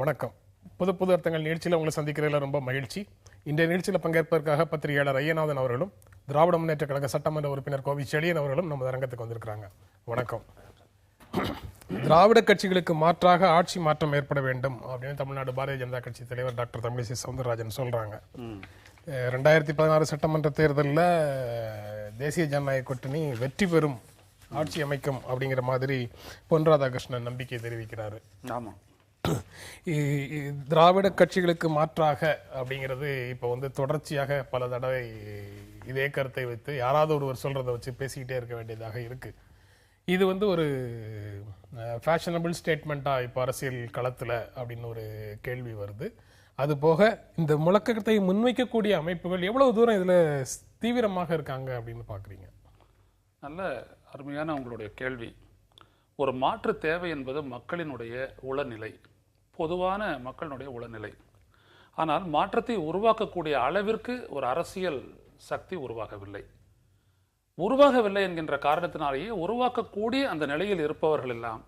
வணக்கம். புது புது அர்த்தங்கள் நிகழ்ச்சியில் உங்களை சந்திக்கிறதுல ரொம்ப மகிழ்ச்சி. இன்றைய நிகழ்ச்சியில் பங்கேற்பதற்காக பத்திரிகையாளர் ஐயநாதன் அவர்களும் திராவிட முன்னேற்ற கழக சட்டமன்ற உறுப்பினர் கோவி செழியன் அவர்களும் நமது அரங்கத்துக்கு வந்திருக்கிறாங்க. வணக்கம். திராவிட கட்சிகளுக்கு மாற்றாக ஆட்சி மாற்றம் ஏற்பட வேண்டும் அப்படின்னு தமிழ்நாடு பாரதிய ஜனதா கட்சி தலைவர் டாக்டர் தமிழிசை சவுந்தரராஜன் சொல்றாங்க. 2016 சட்டமன்ற தேர்தலில் தேசிய ஜனநாயக கூட்டணி வெற்றி பெறும், ஆட்சி அமைக்கும் அப்படிங்கிற மாதிரி பொன் ராதாகிருஷ்ணன் நம்பிக்கை தெரிவிக்கிறாரு. ஆமா, திராவிட கட்சிகளுக்கு மாற்றாக அப்படிங்கிறது இப்போ தொடர்ச்சியாக பல தடவை இதே கருத்தை வைத்து யாராவது ஒருவர் சொல்றதை வச்சு பேசிக்கிட்டே இருக்க வேண்டியதாக இருக்கு. இது ஒரு ஃபேஷனபிள் ஸ்டேட்மெண்ட்டா இப்போ அரசியல் களத்துல அப்படின்னு ஒரு கேள்வி வருது. அது போக இந்த முழக்கத்தை முன்வைக்கக்கூடிய அமைப்புகள் எவ்வளவு தூரம் இதுல தீவிரமாக இருக்காங்க அப்படின்னு பாக்குறீங்க? நல்ல அருமையான உங்களுடைய கேள்வி. ஒரு மாற்று தேவை என்பது மக்களினுடைய உளநிலை, பொதுவான மக்களினுடைய உளநிலை. ஆனால் மாற்றத்தை உருவாக்கக்கூடிய அளவிற்கு ஒரு அரசியல் சக்தி உருவாகவில்லை என்கின்ற காரணத்தினாலேயே உருவாக்கக்கூடிய அந்த நிலையில் இருப்பவர்கள் எல்லாம்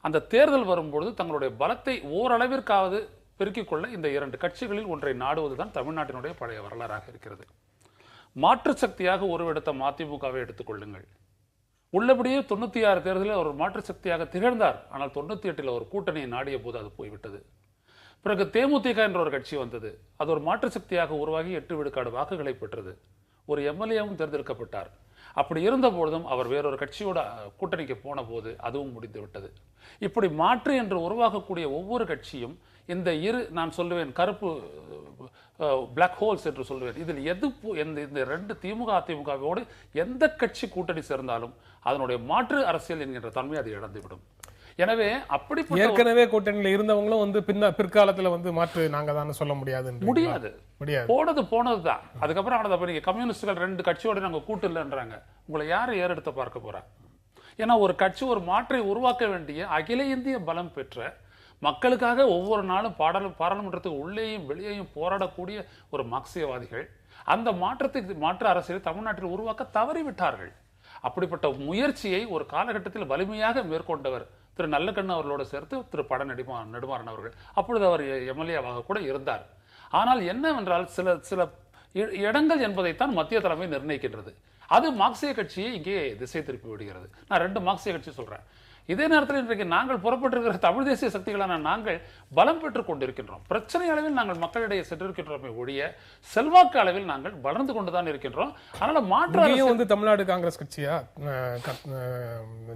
அந்த தேர்தல் வரும்பொழுது தங்களுடைய பலத்தை ஓரளவிற்காவது பெருக்கிக் கொள்ள இந்த இரண்டு கட்சிகளில் ஒன்றை நாடுவதுதான் தமிழ்நாட்டினுடைய பழைய வரலாறாக இருக்கிறது. மாற்று சக்தியாக உருவெடுத்த மதிமுகவை எடுத்துக்கொள்ளுங்கள். உள்ளபடியே 96 தேர்தலில் ஒரு மாற்று சக்தியாக திகழ்ந்தார். ஆனால் 98 ஒரு கூட்டணியை நாடிய போது அது போய்விட்டது. பிறகு தேமுதிக என்ற ஒரு கட்சி வந்தது. அது ஒரு மாற்று சக்தியாக உருவாகி 8 விழுக்காடு வாக்குகளை பெற்றது. ஒரு எம்எல்ஏவும் தேர்ந்தெடுக்கப்பட்டார். அப்படி இருந்த பொழுதும் அவர் வேறொரு கட்சியோட கூட்டணிக்கு போன போது அதுவும் முடிந்து விட்டது. இப்படி மாற்று என்று உருவாகக்கூடிய ஒவ்வொரு கட்சியும் இந்த நான் சொல்லுவேன் கருப்பு பிளாக் ஹோல்ஸ் என்று சொல்லுவேன். இதில் இந்த ரெண்டு திமுக அதிமுகவோடு எந்த கட்சி கூட்டணி சேர்ந்தாலும் அதனுடைய மாற்று அரசியல் என்கின்ற தன்மை அதை இழந்துவிடும். எனவே அப்படி ஏற்கனவே கூட்டணியில் இருந்தவங்களும் பிற்காலத்துல மாற்று நாங்க தான் சொல்ல முடியாது. போனதுதான். அதுக்கப்புறம் நீங்க கம்யூனிஸ்டுகள் 2 கட்சியோட நாங்க கூட்டு இல்லைன்றாங்க. உங்களை யாரை ஏறெடுத்து பார்க்க போறா? ஏன்னா ஒரு கட்சி ஒரு மாற்றை உருவாக்க வேண்டிய அகில இந்திய பலம் பெற்ற, மக்களுக்காக ஒவ்வொரு நாளும் பாராளுமன்றத்துக்கு உள்ளேயும் வெளியேயும் போராடக்கூடிய ஒரு மார்க்சியவாதிகள் அந்த மாற்று அரசியலை தமிழ்நாட்டில் உருவாக்க தவறிவிட்டார்கள். அப்படிப்பட்ட முயற்சியை ஒரு காலகட்டத்தில் வலிமையாக மேற்கொண்டவர் திரு நல்லக்கண்ணு அவர்களோடு சேர்த்து திரு பட நெடுமாறன் அவர்கள். அப்பொழுது அவர் எம்எல்ஏவாக கூட இருந்தார். ஆனால் என்னவென்றால் சில இடங்கள் என்பதைத்தான் மத்திய தலைமை நிர்ணயிக்கின்றது. அது மார்க்சிய கட்சியை இங்கே திசை திருப்பி விடுகிறது. நான் 2 மார்க்சிய கட்சி சொல்றேன். இதே நேரத்தில் இன்றைக்கு நாங்கள் புறப்பட்டிருக்கிற தமிழ் தேசிய சக்திகளான நாங்கள் பலம் பெற்றுக் கொண்டிருக்கின்றோம். பிரச்சனை அளவில் நாங்கள் மக்களிடையே சென்றிருக்கின்றோமே ஒழிய செல்வாக்கு அளவில் நாங்கள் வளர்ந்து கொண்டுதான் இருக்கின்றோம். அதனால மாற்று தமிழ்நாடு காங்கிரஸ் கட்சியா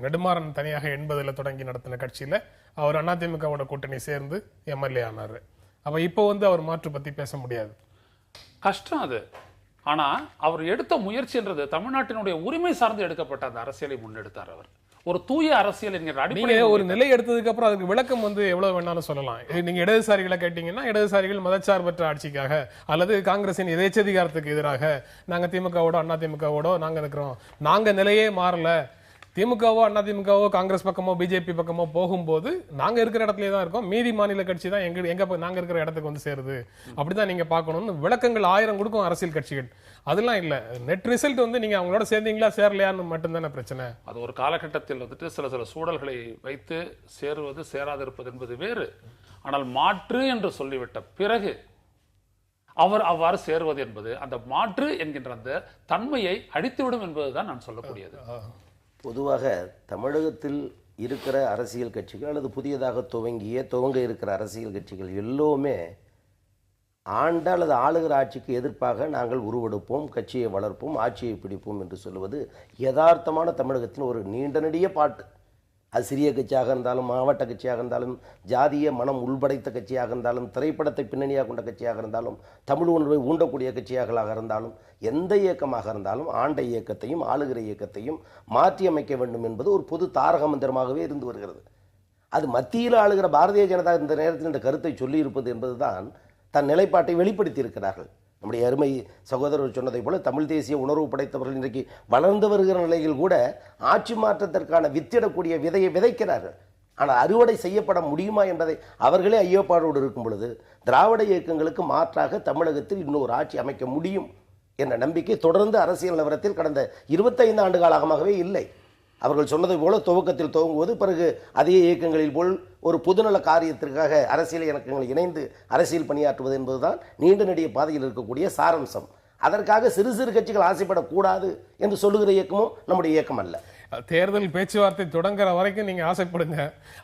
நெடுமாறன் தனியாக 80ல தொடங்கி நடத்தின கட்சியில அவர் அதிமுகவோட கூட்டணி சேர்ந்து எம்எல்ஏ ஆனாரு. அப்ப இப்போ அவர் மாற்று பத்தி பேச முடியாது, கஷ்டம் அது. ஆனா அவர் எடுத்த முயற்சின்றது தமிழ்நாட்டினுடைய உரிமை சார்ந்து எடுக்கப்பட்ட அந்த அரசியலை முன்னெடுத்தார். அவர் ஒரு தூய அரசியல் என்கிற அடிப்படையில் ஒரு நிலை எடுத்ததுக்கு அப்புறம் அதுக்கு விளக்கம் எவ்வளவு வேணாலும் சொல்லலாம். நீங்க இடதுசாரிகளை கேட்டீங்கன்னா இடதுசாரிகள் மதச்சார்பற்ற ஆட்சிக்காக அல்லது காங்கிரசின் எதேச்சதிகாரத்துக்கு எதிராக நாங்க திமுகவோட அதிமுகவோட நாங்க இருக்கிறோம், நாங்க நிலையே மாறல, திமுகவோ அதிமுகவோ காங்கிரஸ் பக்கமோ பிஜேபி பக்கமோ போகும்போது நாங்க இருக்கிற இடத்துல தான் இருக்கோம், மீதி மாநில கட்சி தான் எங்க நாங்க இருக்கிற இடத்துக்கு சேருது, அப்படிதான் நீங்க பார்க்கணும்னு விளக்கங்கள் 1000 கொடுக்கும் அரசியல் கட்சிகள். அதெல்லாம் இல்ல, நெட் ரிசல்ட் நீங்க அவங்களோட சேர்ந்தீங்களா சேரலையான்னு மட்டும்தானே பிரச்சனை. அது ஒரு காலகட்டத்தில் சில சூழல்களை வைத்து சேருவது சேராதிருப்பது என்பது வேறு. ஆனால் மாற்று என்று சொல்லிவிட்ட பிறகு அவர் அவ்வாறு சேருவது என்பது அந்த மாற்று என்கின்ற அந்த தன்மையை அடித்துவிடும் என்பதுதான் நான் சொல்லக்கூடியது. பொதுவாக தமிழகத்தில் இருக்கிற அரசியல் கட்சிகள் அல்லது புதியதாக துவங்க இருக்கிற அரசியல் கட்சிகள் எல்லோருமே ஆண்ட அல்லது ஆளுகிற ஆட்சிக்கு எதிர்ப்பாக நாங்கள் உருவெடுப்போம், கட்சியை வளர்ப்போம், ஆட்சியை பிடிப்போம் என்று சொல்லுவது யதார்த்தமான தமிழகத்தின் ஒரு நீண்ட நெடிய பாட்டு. அது சிறிய கட்சியாக இருந்தாலும், மாவட்ட கட்சியாக இருந்தாலும், ஜாதிய மனம் உள்படைத்த கட்சியாக இருந்தாலும், திரைப்படத்தை பின்னணியாக கொண்ட கட்சியாக இருந்தாலும், தமிழ் உணர்வை ஊண்டக்கூடிய கட்சியாக இருந்தாலும், எந்த இயக்கமாக இருந்தாலும் ஆண்ட இயக்கத்தையும் ஆளுகிற இயக்கத்தையும் மாற்றி அமைக்க வேண்டும் என்பது ஒரு பொது தாரக மந்திரமாகவே இருந்து வருகிறது. அது மத்தியில் ஆளுகிற பாரதிய ஜனதா இந்த நேரத்தில் இந்த கருத்தை சொல்லியிருப்பது என்பதுதான் தன் நிலைப்பாட்டை வெளிப்படுத்தி இருக்கிறார்கள். நம்முடைய அருமை சகோதரர் சொன்னதை போல தமிழ் தேசிய உணர்வு படைத்தவர்கள் இன்றைக்கு வளர்ந்து வருகிற நிலையில் கூட ஆட்சி மாற்றத்திற்கான வித்திடக்கூடிய விதையை விதைக்கிறார்கள். ஆனால் அறுவடை செய்யப்பட முடியுமா என்பதை அவர்களே ஐயோப்பாடோடு இருக்கும் பொழுது திராவிட இயக்கங்களுக்கு மாற்றாக தமிழகத்தில் இன்னொரு ஆட்சி அமைக்க முடியும் என்ற நம்பிக்கை தொடர்ந்து அரசியல் நிலவரத்தில் கடந்த 25 ஆண்டு காலமாகவே இல்லை. அவர்கள் சொன்னது போல துவக்கத்தில் துவங்குவது, பிறகு அதே இயக்கங்களில் போல் ஒரு பொதுநல காரியத்திற்காக அரசியல் இயக்கங்கள் இணைந்து அரசியல் பணியாற்றுவது என்பதுதான் நீண்ட நெடிய பாதையில் இருக்கக்கூடிய சாரம்சம். அதற்காக சிறு சிறு கட்சிகள் ஆசைப்படக்கூடாது என்று சொல்லுகிற இயக்கமும் நம்முடைய இயக்கம் அல்ல. தேர்தல் பேச்சுவார்த்தை தொடங்குற வரைக்கும் நீங்க ஆசைப்படுங்க,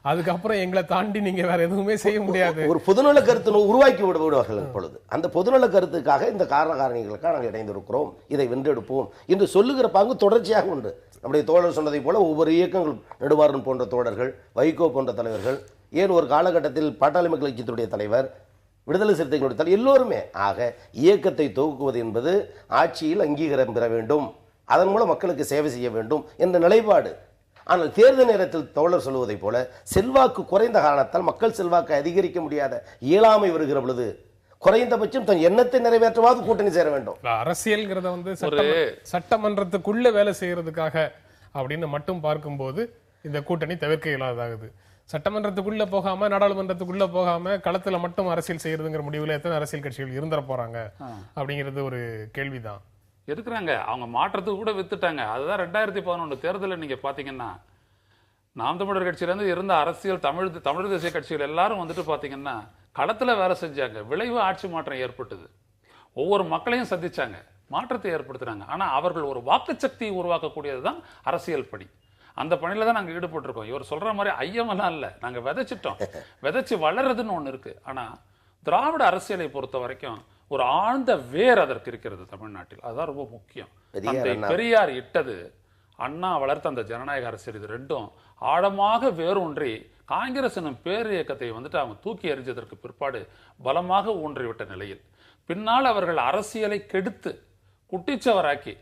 அதுக்கப்புறம் எங்களை தாண்டி நீங்க வேற எதுவுமே செய்ய முடியாது. ஒரு பொதுநல கருத்து உருவாக்கி விடுவார்கள் இப்பொழுது. அந்த பொதுநல கருத்துக்காக இந்த காரணங்களுக்காக நாங்கள் இணைந்திருக்கிறோம், இதை வென்றெடுப்போம் என்று சொல்லுகிற பாங்கு தொடர்ச்சியாக உண்டு. நம்முடைய தோழர் சொன்னதை போல ஒவ்வொரு இயக்கங்கள், நெடுமாறன் போன்ற தோழர்கள், வைகோ போன்ற தலைவர்கள், ஏன் ஒரு காலகட்டத்தில் பாட்டாளி மக்கள் கட்சியினுடைய தலைவர், விடுதலை சிறுத்தைகளுடைய தலைவர், எல்லோருமே. ஆக இயக்கத்தை துவக்குவது என்பது ஆட்சியில் அங்கீகாரம் பெற வேண்டும், அதன் மூலம் மக்களுக்கு சேவை செய்ய வேண்டும் என்ற நிலைப்பாடு. ஆனால் தேர்தல் நேரத்தில் தோழர் சொல்வதை போல செல்வாக்கு குறைந்த காரணத்தால் மக்கள் செல்வாக்கு அதிகரிக்க முடியாத இயலாமை வருகிற பொழுது குறைந்தபட்சம் தன் எண்ணத்தை நிறைவேற்றவாது கூட்டணி சேர வேண்டும். அரசியல்ங்கிறத வந்து சட்டமன்றத்துக்குள்ள வேலை செய்யறதுக்காக அப்படின்னு மட்டும் பார்க்கும்போது இந்த கூட்டணி தவிர்க்க இயலாததாகுது. சட்டமன்றத்துக்குள்ள போகாம, நாடாளுமன்றத்துக்குள்ள போகாம களத்துல மட்டும் அரசியல் செய்யறதுங்கிற முடிவுல எத்தனை அரசியல் கட்சிகள் இருந்துட போறாங்க அப்படிங்கிறது ஒரு கேள்விதான். இருக்கிறாங்க, அவங்க மாற்றத்துக்கு கூட வித்துட்டாங்க. அதுதான் 2011 தேர்தலில் நீங்க பாத்தீங்கன்னா நாம் தமிழர் கட்சியிலேருந்து இருந்த அரசியல் தமிழ் தேசிய கட்சிகள் எல்லாரும் வந்துட்டு பாத்தீங்கன்னா களத்துல வேலை செஞ்சாங்க. விளைவு ஆட்சி மாற்றம் ஏற்பட்டது. ஒவ்வொரு மக்களையும் சந்திச்சாங்க, மாற்றத்தை ஏற்படுத்தினாங்க. ஆனா அவர்கள் ஒரு வாக்கு சக்தியை உருவாக்கக்கூடியதுதான் அரசியல் பணி. அந்த பணியில தான் நாங்க ஈடுபட்டிருக்கோம். இவர் சொல்ற மாதிரி ஐயமெல்லாம் இல்ல, நாங்க விதைச்சிட்டோம். விதைச்சு வளர்றதுன்னு ஒண்ணு இருக்கு. ஆனா திராவிட அரசியலை பொறுத்த வரைக்கும் ஒரு ஆழ்ந்த வேர் அதற்கு இருக்கிறது தமிழ்நாட்டில். அதுதான் ரொம்ப முக்கியம். பெரியார் இட்டது, அண்ணா வளர்த்த அந்த ஜனநாயக அரசியல், இது ரெண்டும் ஆழமாக வேரூன்றி காங்கிரஸ் எனும் பேர் இயக்கத்தை வந்துட்டு அவங்க தூக்கி எறிஞ்சதற்கு பிற்பாடு பலமாக ஊன்றிவிட்ட நிலையில் பின்னால் அவர்கள் அரசியலை கெடுத்து குட்டிச்சவராக்கி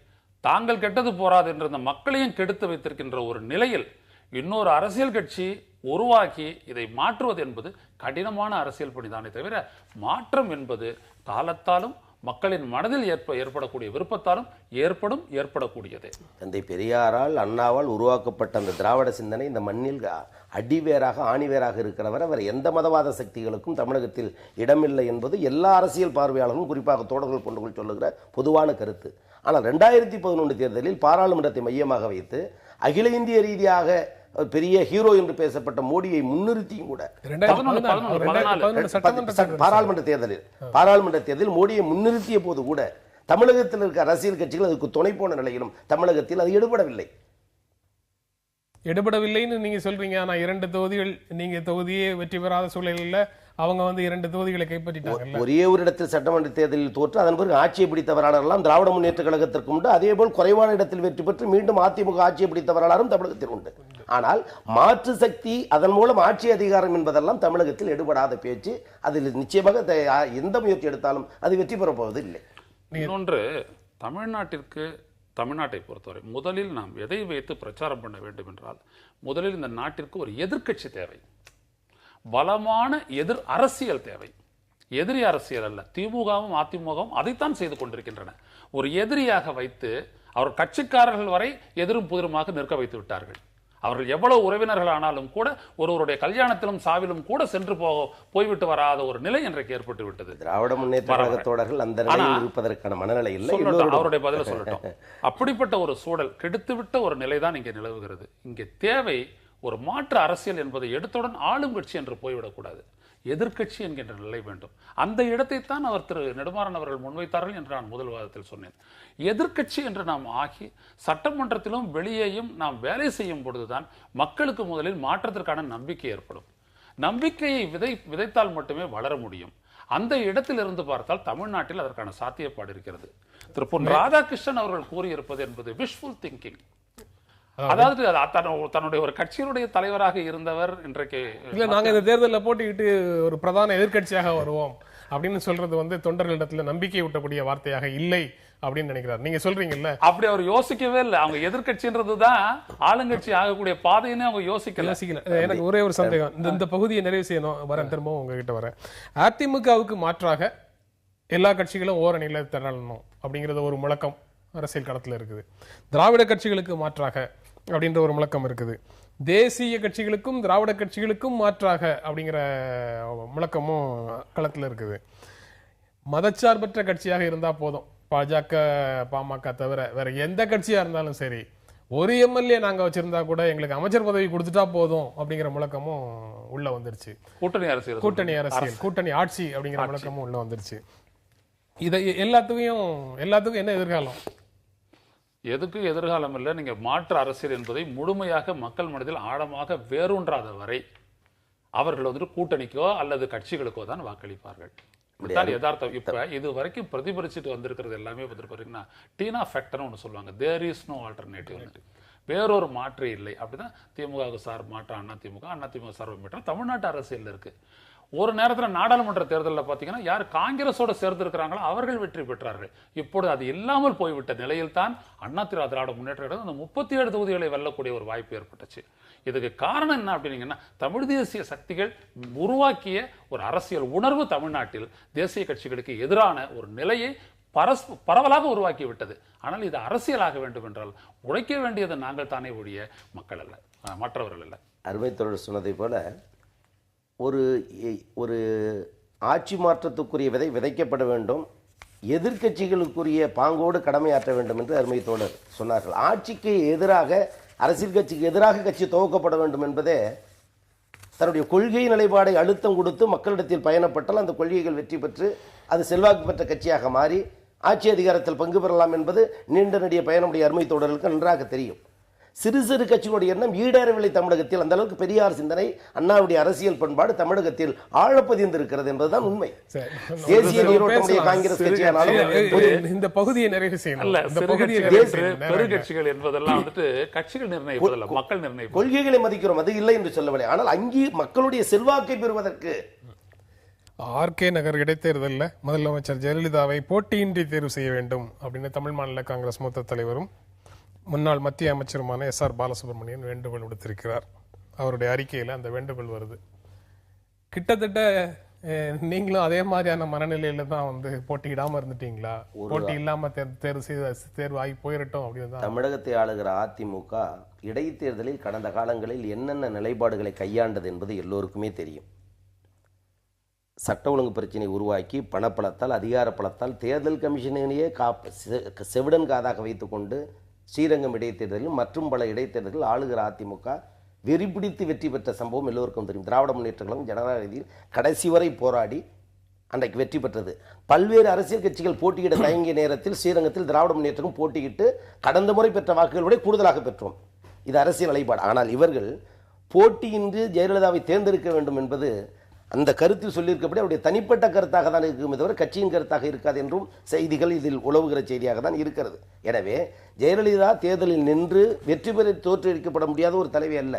தாங்கள் கெட்டது போராது என்ற அந்த மக்களையும் கெடுத்து வைத்திருக்கின்ற ஒரு நிலையில் இன்னொரு அரசியல் கட்சி உருவாக்கி இதை மாற்றுவது என்பது கடினமான அரசியல் பணிதானே தவிர மாற்றம் என்பது காலத்தாலும் மக்களின் மனதில் ஏற்படக்கூடிய விருப்பத்தாலும் ஏற்படக்கூடியதே. தந்தை பெரியாரால், அண்ணாவால் உருவாக்கப்பட்ட அந்த திராவிட சிந்தனை இந்த மண்ணில் அடிவேராக ஆணிவேராக இருக்கிறவர். அவர் எந்த மதவாத சக்திகளுக்கும் தமிழகத்தில் இடமில்லை என்பது எல்லா அரசியல் பார்வையாளர்களும், குறிப்பாக தோழர்கள் போன்றவர்கள் சொல்லுகிற பொதுவான கருத்து. ஆனால் 2011 தேர்தலில் பாராளுமன்றத்தை மையமாக வைத்து அகில இந்திய ரீதியாக பெரிய ஹீரோ என்று பேசப்பட்ட மோடியை முன்னிறுத்தியும் கூட பாராளுமன்ற தேர்தலில் மோடியை முன்னிறுத்திய போது கூட தமிழகத்தில் இருக்க அரசியல் கட்சிகள் அதுக்கு துணை போன நிலையிலும் தமிழகத்தில் அது எடுபடவில்லைன்னு நீங்க சொல்றீங்க. ஆனா 2 தொகுதிகள், நீங்க தொகுதியே வெற்றி பெறாத சூழலில் அவங்க வந்து 2 தொகுதிகளை கைப்பற்றிட்டாங்க. ஒரே ஒரு இடத்தில் சட்டமன்ற தேர்தலில் தோற்று அதன் பிறகு ஆட்சியை பிடித்த வரலாறுலாம் திராவிட முன்னேற்ற கழகத்திற்கு உண்டு. அதே போல் குறைவான இடத்தில் வெற்றி பெற்று மீண்டும் அதிமுக ஆட்சியை பிடித்த வரலாறும் தமிழகத்தில் உண்டு. ஆனால் மாற்று சக்தி, அதன் மூலம் ஆட்சி அதிகாரம் என்பதெல்லாம் தமிழகத்தில் எடுபடாத பேச்சு. அதில் நிச்சயமாக எந்த முயற்சி எடுத்தாலும் அது வெற்றி பெறப்போவது இல்லை. இன்னொன்று, தமிழ்நாட்டை பொறுத்தவரை முதலில் நாம் எதை வைத்து பிரச்சாரம் பண்ண வேண்டும் என்றால், முதலில் இந்த நாட்டிற்கு ஒரு எதிர்க்கட்சி தேவை, பலமான எதிர் அரசியல் தேவை. எதிரி அரசியல் அல்ல. திமுகவும் அதிமுகவும் அதைத்தான் செய்து கொண்டிருக்கின்றன. ஒரு எதிரியாக வைத்து அவர் கட்சிக்காரர்கள் வரை எதிரும் புதிருமாக நிற்க வைத்து விட்டார்கள். அவர்கள் எவ்வளவு உறவினர்கள் ஆனாலும் கூட ஒருவருடைய கல்யாணத்திலும் சாவிலும் கூட சென்று போய்விட்டு வராத ஒரு நிலை இன்றைக்கு ஏற்பட்டு விட்டது. திராவிட முன்னேற்ற கழகத்தோடர்கள் அந்த நிலையில் இருப்பதற்கான மனநிலை இல்லை. அவருடைய பதில சொல்லட்டும். அப்படிப்பட்ட ஒரு சூழல், கெடுத்துவிட்ட ஒரு நிலைதான் இங்கே நிலவுகிறது. இங்கே தேவை ஒரு மாற்று அரசியல் என்பதை எடுத்துடன் ஆளும் கட்சி என்று போய்விடக்கூடாது, எதிர்கட்சி என்கின்ற நிலை வேண்டும். அந்த இடத்தைத்தான் அவர் திரு நெடுமாறன் அவர்கள் முன்வைத்தார்கள் என்று நான் முதல் வாதத்தில் சொன்னேன். எதிர்கட்சி என்று நாம் ஆகி சட்டமன்றத்திலும் வெளியேயும் நாம் வேலை செய்யும் பொழுதுதான் மக்களுக்கு முதலில் மாற்றத்திற்கான நம்பிக்கை ஏற்படும். நம்பிக்கையை விதைத்தால் மட்டுமே வளர முடியும். அந்த இடத்தில் இருந்து பார்த்தால் தமிழ்நாட்டில் அதற்கான சாத்தியப்பாடு இருக்கிறது. திரு பொன் ராதாகிருஷ்ணன் அவர்கள் கூறியிருப்பது என்பது விஷுவல் திங்கிங். அதாவது தன்னுடைய ஒரு கட்சியினுடைய தலைவராக இருந்தவர் இன்றைக்கு இல்ல, நாங்க இந்த தேர்தலில் போட்டிக்கிட்டு ஒரு பிரதான எதிர்கட்சியாக வருவோம் அப்படின்னு சொல்றது வந்து தொண்டர்களிடத்துல நம்பிக்கை ஊட்டக்கூடிய வார்த்தையாக இல்லை அப்படின்னு நினைக்கிறார். நீங்க சொல்றீங்கல்ல, அப்படி அவர் யோசிக்கவே இல்லை. அவங்க எதிர்கட்சின்றதுதான் ஆளுங்கட்சி ஆகக்கூடிய பாதைன்னு அவங்க யோசிக்கல. எனக்கு ஒரே ஒரு சந்தேகம், இந்த பகுதியை நிறைவு செய்யணும், வரேன், திரும்பவும் உங்ககிட்ட வரேன். அதிமுகவுக்கு மாற்றாக எல்லா கட்சிகளும் ஓரணியில திரளணும் அப்படிங்கிறது ஒரு முழக்கம் அரசியல் களத்தில் இருக்குது. திராவிட கட்சிகளுக்கு மாற்றாக அப்படின்ற ஒரு முழக்கம் இருக்குது. தேசிய கட்சிகளுக்கும் திராவிட கட்சிகளுக்கும் மாற்றாக அப்படிங்கிற முழக்கமும் களத்தில் இருக்குது. மதச்சார்பற்ற கட்சியாக இருந்தா போதும், பாஜக பாமக தவிர வேற எந்த கட்சியா இருந்தாலும் சரி, ஒரு எம்எல்ஏ நாங்க வச்சிருந்தா கூட எங்களுக்கு அமைச்சர் பதவி கொடுத்துட்டா போதும் அப்படிங்கிற முழக்கமும் உள்ள வந்துருச்சு. கூட்டணி அரசியல் கூட்டணி ஆட்சி அப்படிங்கிற முழக்கமும் உள்ள வந்துருச்சு. இதை எல்லாத்துக்கும் என்ன எதிர்காலம்? எதுக்கும் எதிர்காலம் இல்லை. நீங்க மாற்று அரசியல் என்பதை முழுமையாக மக்கள் மனதில் ஆழமாக வேரூன்றாத வரை அவர்கள் வந்துட்டு கூட்டணிக்கோ அல்லது கட்சிகளுக்கோ தான் வாக்களிப்பார்கள். யதார்த்தம். இப்ப இது வரைக்கும் பிரதிபலிச்சுட்டு வந்திருக்கிறது எல்லாமே பாத்தீங்கன்னா டீனா ஃபேக்டர்னு ஒண்ணு சொல்லுவாங்க. There is no alternative. வேறொரு மாற்று இல்லை. அப்படிதான் திமுக சார் மாற்ற அதிமுக சார்பு மாற்றம் தமிழ்நாட்டு அரசியல் இருக்கு. ஒரு நேரத்துல நாடாளுமன்ற தேர்தலில் பாத்தீங்கன்னா யார் காங்கிரஸோட சேர்ந்து இருக்கிறாங்களோ அவர்கள் வெற்றி பெற்றார்கள். இப்பொழுது அது இல்லாமல் போய்விட்ட நிலையில் தான் அண்ணா திராவிட முன்னேற்ற கழகம் அந்த 37 தொகுதிகளை வெல்லக்கூடிய ஒரு வாய்ப்பு ஏற்பட்டுச்சு. இதுக்கு காரணம் என்ன அப்படின்னீங்கன்னா தமிழ் தேசிய சக்திகள் உருவாக்கிய ஒரு அரசியல் உணர்வு தமிழ்நாட்டில் தேசிய கட்சிகளுக்கு எதிரான ஒரு நிலையை பரவலாக உருவாக்கி விட்டது. ஆனால் இது அரசியலாக வேண்டும் என்றால் உழைக்க வேண்டியது நாங்கள் தானே ஒழிய மக்கள் அல்ல, மற்றவர்கள் அல்ல. அருமை தொடர் சொன்னதை போல ஒரு ஆட்சி மாற்றத்துக்குரிய விதை விதைக்கப்பட வேண்டும், எதிர்க்கட்சிகளுக்குரிய பாங்கோடு கடமையாற்ற வேண்டும் என்று அருமை தோழர் சொன்னார்கள். ஆட்சிக்கு எதிராக, அரசியல் கட்சிக்கு எதிராக கட்சி துவக்கப்பட வேண்டும் என்பதே தன்னுடைய கொள்கை நிலைப்பாடை அழுத்தம் கொடுத்து மக்களிடத்தில் பயணப்பட்டால் அந்த கொள்கைகள் வெற்றி பெற்று அது செல்வாக்கு பெற்ற கட்சியாக மாறி ஆட்சி அதிகாரத்தில் பங்கு பெறலாம் என்பது நீண்ட நெடிய பயணமுடைய அருமை தோழர்களுக்கு நன்றாக தெரியும். சிறு சிறு கட்சிகளுடைய எண்ணம் ஈடேறவில்லை தமிழகத்தில். அந்த அளவுக்கு பெரியார் சிந்தனை, அண்ணாவுடைய அரசியல் பண்பாடு தமிழகத்தில் ஆழப்பதிந்திருக்கிறது என்பதுதான் உண்மை. தேசிய நீரோட்டமுடைய காங்கிரஸ் கட்சியானாலும் இந்த பகுதியை நிறைவு செய்யணும். பெருகட்சிகள் என்பதெல்லாம் வந்துட்டு கட்சிகள் நிர்ணயிப்பதில்லை, மக்கள் நிர்ணயிப்பது. கொள்கைகளை மதிக்கிறோம், அது இல்லை என்று சொல்லவில்லை. ஆனால் அங்கே மக்களுடைய செல்வாக்கை பெறுவதற்கு ஆர்கே நகர் இடைத்தேர்தலில் முதலமைச்சர் ஜெயலலிதாவை போட்டியின்றி தேர்வு செய்ய வேண்டும் அப்படின்னு தமிழ் மாநில காங்கிரஸ் மூத்த தலைவரும் முன்னாள் மத்திய அமைச்சருமான எஸ்.ஆர். பாலசுப்ரமணியன் வேண்டுகோள் விடுத்திருக்கிறார். அவருடைய அறிக்கையில் அந்த வேண்டுகோள் வருது. கிட்டத்தட்ட நீங்களும் அதே மாதிரியான மனநிலையில தான் போட்டியிடாம இருந்துட்டீங்களா? போட்டி இல்லாம தேர்வு ஆகி போயிடட்டும் அப்படின்னு. தமிழகத்தை ஆளுகிற அதிமுக இடைத்தேர்தலில் கடந்த காலங்களில் என்னென்ன நிலைப்பாடுகளை கையாண்டது என்பது எல்லோருக்குமே தெரியும். சட்ட ஒழுங்கு பிரச்சனை உருவாக்கி பணப்பலத்தால், அதிகார பலத்தால் தேர்தல் கமிஷனையே செவிடன் காதாக வைத்துக்கொண்டு ஸ்ரீரங்கம் இடைத்தேர்தலில் மற்றும் பல இடைத்தேர்தலில் ஆளுகிற அதிமுக வெறிபிடித்து வெற்றி பெற்ற சம்பவம் எல்லோருக்கும் தெரியும். திராவிட முன்னேற்ற கழகம் ஜனநாயக ரீதியில் கடைசி வரை போராடி அன்றைக்கு வெற்றி பெற்றது. பல்வேறு அரசியல் கட்சிகள் போட்டியிட தயங்கிய நேரத்தில் ஸ்ரீரங்கத்தில் திராவிட முன்னேற்றம் போட்டியிட்டு கடந்த முறை பெற்ற வாக்குகளை விட கூடுதலாக பெற்றோம். இது அரசியல் நிலைப்பாடு. ஆனால் இவர்கள் போட்டியின்றி ஜெயலலிதாவை தேர்ந்தெடுக்க வேண்டும் என்பது அந்த கருத்தில் சொல்லியிருக்கப்படி அவருடைய தனிப்பட்ட கருத்தாக தான் இருக்குமே தவிர கட்சியின் கருத்தாக இருக்காது என்றும் செய்திகள் இதில் உலவுகிற செய்தியாக தான் இருக்கிறது. எனவே ஜெயலலிதா தேர்தலில் நின்று வெற்றி பெற தோற்றுவிக்கப்பட முடியாத ஒரு தலைவி அல்ல.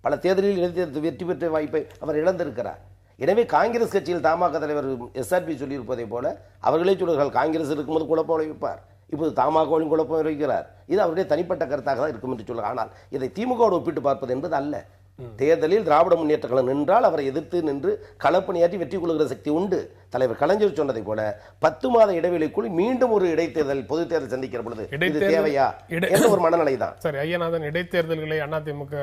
பல தேர்தலில் வெற்றி பெற்ற வாய்ப்பை அவர் இழந்திருக்கிறார். எனவே காங்கிரஸ் கட்சியில் தமாக தலைவர் எஸ்ஆர்பி சொல்லியிருப்பதை போல அவர்களே சொல்கிறார்கள், காங்கிரஸ் இருக்கும்போது குழப்பம் விளைவிப்பார், இப்போது தமாகவின் குழப்பம் விளைவிக்கிறார். இது அவருடைய தனிப்பட்ட கருத்தாக தான் இருக்கும் என்று சொல்கிறார். ஆனால் இதை திமுகவோடு ஒப்பிட்டு பார்ப்பது என்பது அல்ல. தேர்தலில் திராவிட முன்னேற்ற கழகம் நின்றால் அவரை எதிர்த்து நின்று களப்பணியாற்றி வெற்றி கொள்கிற சக்தி உண்டு. தலைவர் கலைஞர் சொன்னதை போல 10 மாத இடைவெளிக்குள் மீண்டும் ஒரு இடைத்தேர்தல், பொது தேர்தல் சந்திக்கிற பொழுது இது தேவையா என்ற ஒரு மனநிலை தான். சரி ஐயநாதன், இடைத்தேர்தல்களை அதிமுக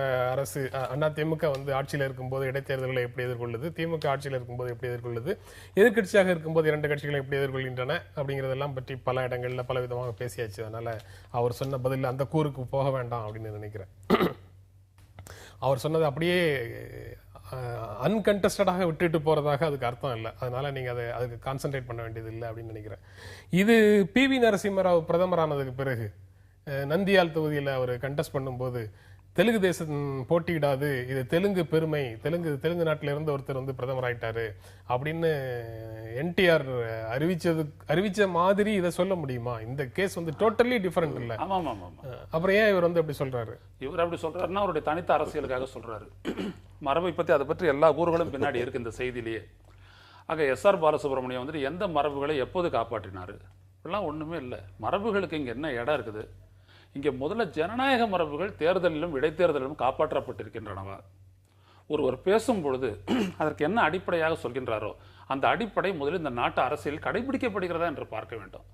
ஆட்சியில் இருக்கும்போது இடைத்தேர்தல்களை எப்படி எதிர்கொள்ளுது, திமுக ஆட்சியில் இருக்கும்போது எப்படி எதிர்கொள்ளுது, எதிர்கட்சியாக இருக்கும்போது 2 கட்சிகளை எப்படி எதிர்கொள்கின்றன அப்படிங்கறதெல்லாம் பற்றி பல இடங்கள்ல பல விதமாக பேசியாச்சு. அதனால அவர் சொன்ன பதில் அந்த கூறுக்கு போக வேண்டாம் அப்படின்னு நினைக்கிறேன். அவர் சொன்னது அப்படியே அன்கண்டஸ்டடாக விட்டுட்டு போறதாக அதுக்கு அர்த்தம் இல்லை. அதனால நீங்க அதுக்கு கான்சென்ட்ரேட் பண்ண வேண்டியது இல்லை அப்படின்னு நினைக்கிறேன். இது பி.வி. நரசிம்மராவ் பிரதமரானதுக்கு பிறகு நந்தியால் தொகுதியில் அவர் கண்டெஸ்ட் பண்ணும்போது தெலுங்கு தேசம் போட்டியிடாது, இது தெலுங்கு பெருமை, தெலுங்கு நாட்டில இருந்து ஒருத்தர் பிரதமர் ஆயிட்டாரு அப்படின்னு என்டிஆர் அறிவிச்ச மாதிரி இதை சொல்ல முடியுமா? இந்த கேஸ் டோட்டலி டிஃபரெண்ட் இல்ல. அப்புறம் ஏன் இவர் அப்படி சொல்றாரு? இவர் அப்படி சொல்றாருன்னா அவருடைய தனித்த அரசியலுக்காக சொல்றாரு. மரபை பத்தி அதை பற்றி எல்லா கூறுகளும் பின்னாடி இருக்கு இந்த செய்தியிலேயே. ஆக எஸ்.ஆர். பாலசுப்ரமணியம் எந்த மரபுகளை எப்போது காப்பாற்றினாரு? இப்பெல்லாம் ஒண்ணுமே இல்லை. மரபுகளுக்கு இங்க என்ன இடம் இருக்குது? இங்கே முதல்ல ஜனநாயக மரபுகள் தேர்தலிலும் இடைத்தேர்தலிலும் காப்பாற்றப்பட்டிருக்கின்றனவா? ஒருவர் பேசும் பொழுது அதற்கு என்ன அடிப்படையாக சொல்கின்றாரோ அந்த அடிப்படை முதலில் இந்த நாட்டு அரசியல் கடைபிடிக்கப்படுகிறதா என்று பார்க்க வேண்டும்.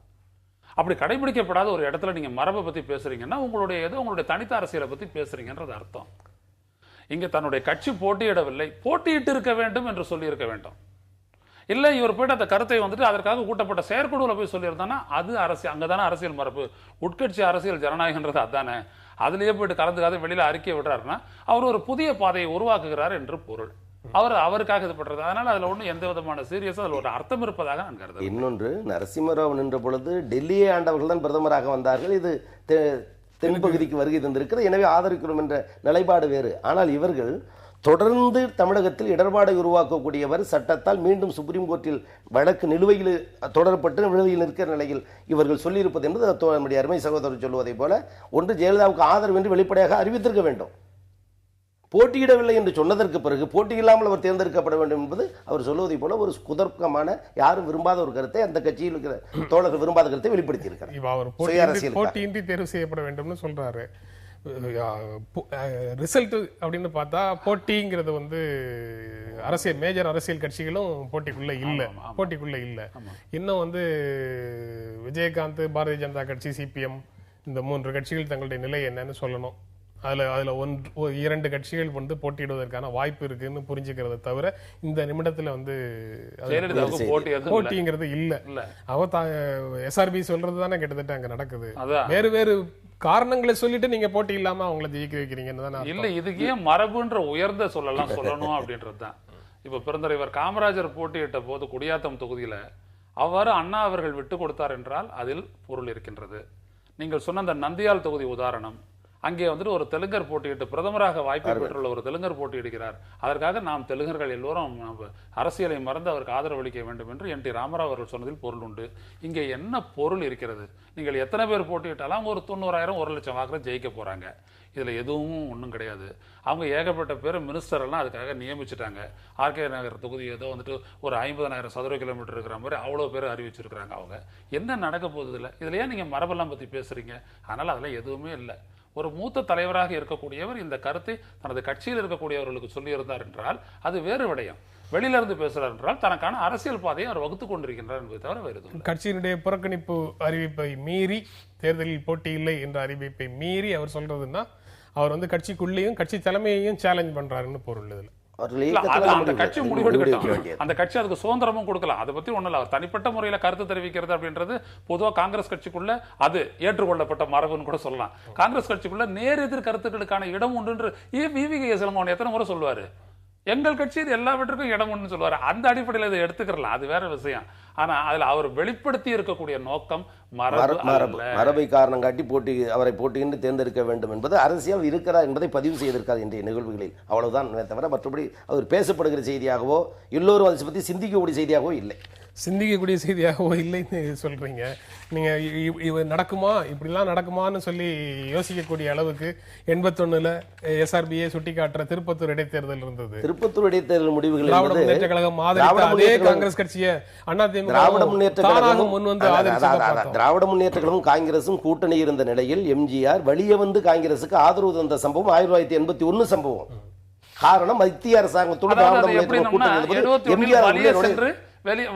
அப்படி கடைபிடிக்கப்படாத ஒரு இடத்துல நீங்க மரபை பத்தி பேசுறீங்கன்னா உங்களுடைய தனித்த அரசியலை பத்தி பேசுறீங்கன்றது அர்த்தம். இங்க தன்னுடைய கட்சி போட்டியிடவில்லை, போட்டியிட்டு இருக்க வேண்டும் என்று சொல்லி இருக்க வேண்டும். இல்ல இவர் போயிட்டு அந்த கருத்தை அதற்காக கூட்டப்பட்ட செயற்குழுவில் போய் சொல்லியிருந்தானா அது அரசியல், அங்கதானே அரசியல் மரபு. உட்கட்சி அரசியல் ஜனநாயகன்றது அதானே. அதுலயே போயிட்டு கலந்துக்காத வெளியில அறிக்கை விடுறாருன்னா அவர் ஒரு புதிய பாதையை உருவாக்குகிறார் என்று பொருள். அவருக்காக இது பண்றது. அதனால அதுல ஒண்ணு எந்த விதமான சீரியஸா அதுல ஒரு அர்த்தம் இருப்பதாக நான் கருதுறேன். இன்னொன்று, நரசிம்மராவ் நின்ற பொழுது டெல்லியை ஆண்டவர்கள் தான் பிரதமராக வந்தார்கள். இது தென்பகுதிக்கு வருகை தந்திருக்கிறது, எனவே ஆதரிக்கிறோம் என்ற நிலைப்பாடு வேறு. ஆனால் இவர்கள் தொடர்ந்து தமிழகத்தில் இடர்பாடை உருவாக்கக்கூடியவர், சட்டத்தால் மீண்டும் சுப்ரீம் கோர்ட்டில் வழக்கு நிலுவையில் தொடரப்பட்டு நிலுவையில் நிற்கிற நிலையில் இவர்கள் சொல்லியிருப்பது என்பது நம்முடைய அருமை சகோதரர் சொல்வதை போல ஒன்று ஜெயலலிதாவுக்கு ஆதரவு என்று வெளிப்படையாக அறிவித்திருக்க வேண்டும். போட்டியிடவில்லை என்று சொன்னதற்கு பிறகு போட்டியில்லாமல் அவர் தேர்ந்தெடுக்கப்பட வேண்டும் என்பது அவர் சொல்வதை போல ஒரு குதர்க்கமான, யாரும் விரும்பாத ஒரு கருத்தை, அந்த கட்சியில் இருக்கிற தோழர்கள் விரும்பாத கருத்தை வெளிப்படுத்தி இருக்கிறார். போட்டியின்றி தேர்வு செய்யப்பட வேண்டும்னு சொல்றாரு. ரிசல்ட் அப்படின்னு பார்த்தா போட்டிங்கிறது அரசியல் மேஜர் அரசியல் கட்சிகளும் போட்டிக்குள்ள இல்ல. இன்னும் விஜயகாந்த், பாரதிய ஜனதா கட்சி, சிபிஎம், இந்த 3 கட்சிகள் தங்களுடைய நிலை என்னன்னு சொல்லணும். அதுல 2 கட்சிகள் போட்டியிடுவதற்கான வாய்ப்பு இருக்குன்னு புரிஞ்சுக்கிறத தவிர இந்த நிமிடத்துல போட்டிங்கிறது இல்ல. எஸ்ஆர்பி சொல்றது தானே கிட்டத்தட்ட அங்க நடக்குது. வேறு வேறு காரணங்களை சொல்லிட்டு நீங்க போட்டி இல்லாம அவங்களை ஜெயிக்க வைக்கிறீங்கன்னு தானே இல்ல. இதுக்கு ஏன் மரபுன்ற உயர்ந்த சொல்லணும் அப்படின்றதுதான். இப்ப பெருந்தலைவர் காமராஜர் போட்டியிட்ட போது குடியாத்தம் தொகுதியில அவ்வாறு அண்ணா அவர்கள் விட்டு கொடுத்தார் என்றால் அதில் பொருள் இருக்கின்றது. நீங்கள் சொன்ன அந்த நந்தியால் தொகுதி உதாரணம், அங்கே ஒரு தெலுங்கர் போட்டியிட்டு பிரதமராக வாய்ப்பை பெற்றுள்ள ஒரு தெலுங்கர் போட்டியிடுகிறார். அதற்காக நாம் தெலுங்கர்கள் எல்லோரும் அரசியலை மறந்து அவருக்கு ஆதரவு அளிக்க வேண்டும் என்று என் டி ராமராவ் அவர்கள் சொன்னதில் பொருள் உண்டு. இங்கே என்ன பொருள் இருக்கிறது? நீங்கள் எத்தனை பேர் போட்டியிட்டாலும் ஒரு 90,000 1 லட்சம் வாக்குல ஜெயிக்க போறாங்க. இதுல எதுவும் ஒன்றும் கிடையாது. அவங்க ஏகப்பட்ட பேர் மினிஸ்டர் எல்லாம் அதுக்காக நியமிச்சுட்டாங்க. ஆர்கே நகர் தொகுதி ஏதோ ஒரு 50,000 சதுர கிலோமீட்டர் இருக்கிற மாதிரி அவ்வளவு பேர் அறிவிச்சிருக்கிறாங்க. அவங்க என்ன நடக்க போகுது இல்லை. இதுல ஏன் நீங்க மரபெல்லாம் பத்தி பேசுறீங்க? அதனால அதெல்லாம் எதுவுமே இல்லை. ஒரு மூத்த தலைவராக இருக்கக்கூடியவர் இந்த கருத்தை தனது கட்சியில் இருக்கக்கூடியவர்களுக்கு சொல்லியிருந்தார் என்றால் அது வேறு விடயம். வெளியில இருந்து பேசுறார் என்றால் தனக்கான அரசியல் பாதையை அவர் வகுத்துக் கொண்டிருக்கின்றார் என்பதை தவிர வேறு. கட்சியினுடைய புறக்கணிப்பு அறிவிப்பை மீறி, தேர்தலில் போட்டி இல்லை என்ற அறிவிப்பை மீறி அவர் சொல்றதுன்னா அவர் கட்சிக்குள்ளேயும் கட்சி தலைமையையும் சேலஞ்ச் பண்றாருன்னு பொருள். இதுல அந்த கட்சி முடிவெடுக்கட்டும். அந்த கட்சி அதுக்கு சுதந்திரமும் கொடுக்கலாம். அதை பத்தி ஒண்ணு இல்ல. அவர் தனிப்பட்ட முறையில கருத்து தெரிவிக்கிறது அப்படின்றது பொதுவா காங்கிரஸ் கட்சிக்குள்ள அது ஏற்றுக்கொள்ளப்பட்ட மரபுன்னு கூட சொல்லலாம். காங்கிரஸ் கட்சிக்குள்ள நேர் எதிர் கருத்துக்களுக்கான இடம் உண்டு. வி.வி.கே. இளங்கோவன் எத்தனை முறை சொல்லுவாரு, எங்கள் கட்சி எல்லாவற்றுக்கும் இடம் ஒன்று சொல்லுவாரு. அந்த அடிப்படையில் இதை எடுத்துக்கலாம், அது வேற விஷயம். ஆனா அதுல அவர் வெளிப்படுத்தி இருக்கக்கூடிய நோக்கம் மரபை காரணம் காட்டி அவரை போட்டியின்றி தேர்ந்தெடுக்க வேண்டும் என்பது அரசியல் இருக்கிறார் என்பதை பதிவு செய்திருக்கார் இன்றைய நிகழ்வுகளில். அவ்வளவுதான் தவிர மற்றபடி அவர் பேசப்படுகிற செய்தியாகவோ எல்லோரும் அதை பற்றி சிந்திக்கக்கூடிய செய்தியாகவோ இல்லை. சிந்திக்கக்கூடிய செய்தியாகவோ இல்லைன்னு சொல்றீங்க நீங்க. நடக்குமா, இப்படிலாம் நடக்குமான்னு சொல்லி யோசிக்கக்கூடிய அளவுக்கு 81ல எஸ்ஆர்பியை சுட்டி காட்டுற திருப்பத்தூர் இடைத்தேர்தல் இருந்தது. திருப்பத்தூர் இடைத்தேர்தல் முடிவுகள் திராவிட முன்னேற்ற கழகம் அதே காங்கிரஸ் கட்சியை திராவிட முன்னேற்ற கழகமும் காங்கிரசும் கூட்டணி இருந்த நிலையில் எம்ஜிஆர் வெளியே காங்கிரசுக்கு ஆதரவு தந்த சம்பவம் 1981 சம்பவம். காரணம் மத்திய அரசாங்கத்தோடு திராவிட முன்னேற்ற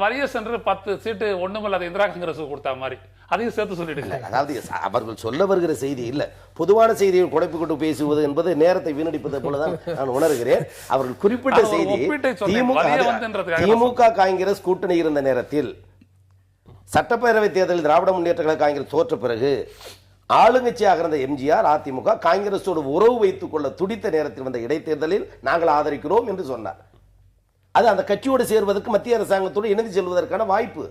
வெளியே சென்று 10 சீட்டு ஒண்ணுமில்லாத இந்திரா காங்கிரஸ் கொடுத்தா மாதிரி அதையும் சேர்த்து சொல்லிடுங்க. அதாவது அவர்கள் சொல்ல வருகிற செய்தி இல்ல, பொதுவான செய்தியை குடைப்பு கொண்டு பேசுவது என்பது நேரத்தை வீணடிப்பதை போலதான் நான் உணர்கிறேன். அவர்கள் குறிப்பிட்ட செய்தி திமுக காங்கிரஸ் கூட்டணி இருந்த நேரத்தில் சட்டப்பேரவை தேர்தலில் திராவிட முன்னேற்ற கழக காங்கிரஸ் தோற்ற பிறகு ஆளுங்கட்சியாக இருந்த எம்ஜிஆர் அதிமுக காங்கிரஸோடு உறவு வைத்துக் கொள்ள துடித்த நேரத்தில் வந்த இடைத்தேர்தலில் நாங்கள் ஆதரிக்கிறோம் என்று சொன்னார். அது அந்த கட்சியோடு சேர்வதற்கு மத்திய அரசாங்கத்தோடு இணைந்து செல்வதற்கான வாய்ப்பு.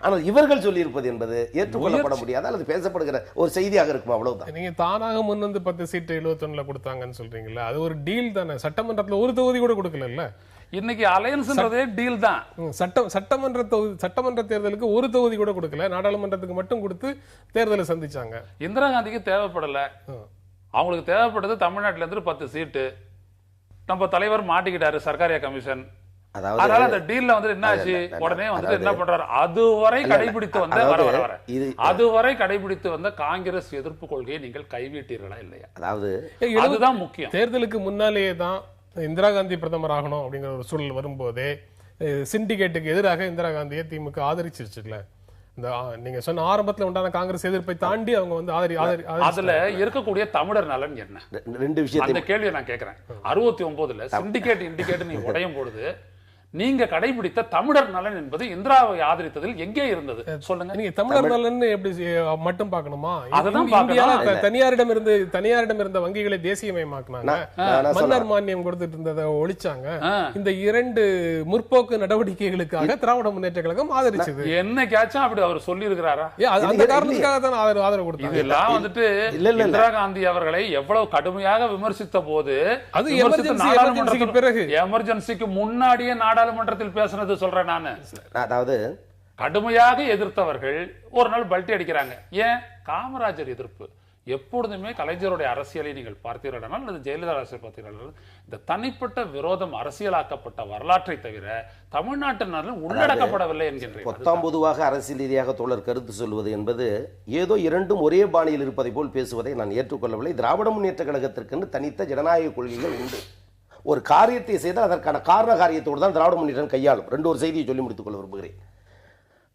ஆனால் இவர்கள் சொல்லியிருப்பது என்பது ஏற்றுக்கொள்ளப்பட முடியாது அல்லது பேசப்படுகிற ஒரு செய்தியாக இருக்கும். அவ்வளவுதான். நீங்க தானாக முன் 10 சீட்டு 71ல கொடுத்தாங்கன்னு சொல்றீங்களா, அது ஒரு டீல் தானே. சட்டமன்றத்தில் ஒரு தொகுதி கூட கொடுக்கல. இன்னைக்கு அலையன்ஸ்ன்றதே டீல் தான். சட்டமன்ற தேர்தலுக்கு ஒரு தொகுதி கூட கொடுக்கல, நாடாளுமன்றத்துக்கு மட்டும் கொடுத்து தேர்தலை சந்திச்சாங்க. இந்திரா காந்திக்கு தேவைப்படல, அவங்களுக்கு தேவைப்பட்டது தமிழ்நாட்டில இருந்து 10 சீட்டு. நம்ம தலைவர் மாட்டிக்கிட்டாரு சர்க்காரியா கமிஷன். அதனால அந்த டீல்ல என்ன ஆச்சு, உடனே என்ன பண்றாரு, அதுவரை கடைபிடித்து வந்த காங்கிரஸ் எதிர்ப்பு கொள்கையை நீங்கள் கைவிட்டீர்களா இல்லையா? அதாவது அதுதான் முக்கியம். தேர்தலுக்கு முன்னாலேயே தான் இந்திரா காந்தி பிரதமர் ஆகணும் அப்படிங்கிற ஒரு சூழல் வரும்போதே சிண்டிகேட்டுக்கு எதிராக இந்திரா காந்தியை திமுக ஆதரிச்சிருச்சுல. இந்த நீங்க சொன்ன ஆரம்பத்துல உண்டான காங்கிரஸ் எதிர்ப்பை தாண்டி அவங்க அதுல இருக்கக்கூடிய தமிழர் நலன் என்ன? 2 விஷயம். அந்த கேள்வியை நான் கேட்கிறேன். 69ல சிண்டிகேட் இண்டிகேட் நீ உடையும் பொழுது நீங்க கடைபிடித்த தமிழர் நலன் என்பது இந்திராவை ஆதரித்ததில் எங்கே இருந்தது சொல்லுங்க. நீங்க தமிழர் நலன் எப்படி மட்டும் பார்க்கணுமா? அததான் இந்தியால தனியாரிடம் இருந்த வங்கிகளை தேசியமயமாக்குனாங்க, மன்னர் மானியம் கொடுத்துட்டு இருந்ததை ஒழிச்சாங்க. இந்த 2 முற்போக்கு நடவடிக்கைகளுக்காக திராவிட முன்னேற்ற கழகம் ஆதரிச்சது. என்னைக்காச்சும் அப்படி அவர் சொல்லி இருக்கிறாரா? அந்த காரணத்துக்காக தான் ஆதரவு கொடுத்தாங்க. இதெல்லாம் வந்துட்டு இந்திரா காந்தி அவர்களை எவ்வளவு கடுமையாக விமர்சித்த போது, அது எமர்ஜென்சிக்கு பிறகு, எமர்ஜென்சிக்கு முன்னாடியே நாடாளுமன்றத்தில் பேசுனது சொல்றேன் நானு. அதாவது கடுமையாக எதிர்த்தவர்கள் ஒரு நாள் பல்ட்டி அடிக்கிறாங்க. ஏன்? காமராஜர் எதிர்ப்பு. எப்பொழுதுமே கலைஞருடைய அரசியலை நீங்கள் பார்த்தீர்கள் அல்லது ஜெயலலிதா அரசியல் பார்த்தீர்கள், இந்த தனிப்பட்ட விரோதம் அரசியலாக்கப்பட்ட வரலாற்றை தவிர தமிழ்நாட்டின் உள்ளடக்கப்படவில்லை என்கின்றேன். பொத்தாம் பொதுவாக அரசியல் ரீதியாக தோழர் கருத்து சொல்வது என்பது ஏதோ இரண்டும் ஒரே பாணியில் இருப்பதை போல் பேசுவதை நான் ஏற்றுக்கொள்ளவில்லை. திராவிட முன்னேற்ற கழகத்திற்கு தனித்த ஜனநாயக கொள்கைகள் உண்டு. ஒரு காரியத்தை செய்தால் அதற்கான காரண காரியத்தோடு தான் திராவிட முன்னேற்றம் கையாளும். ஒரு செய்தியை சொல்லி முடித்துக் கொள்ள விரும்புகிறேன்.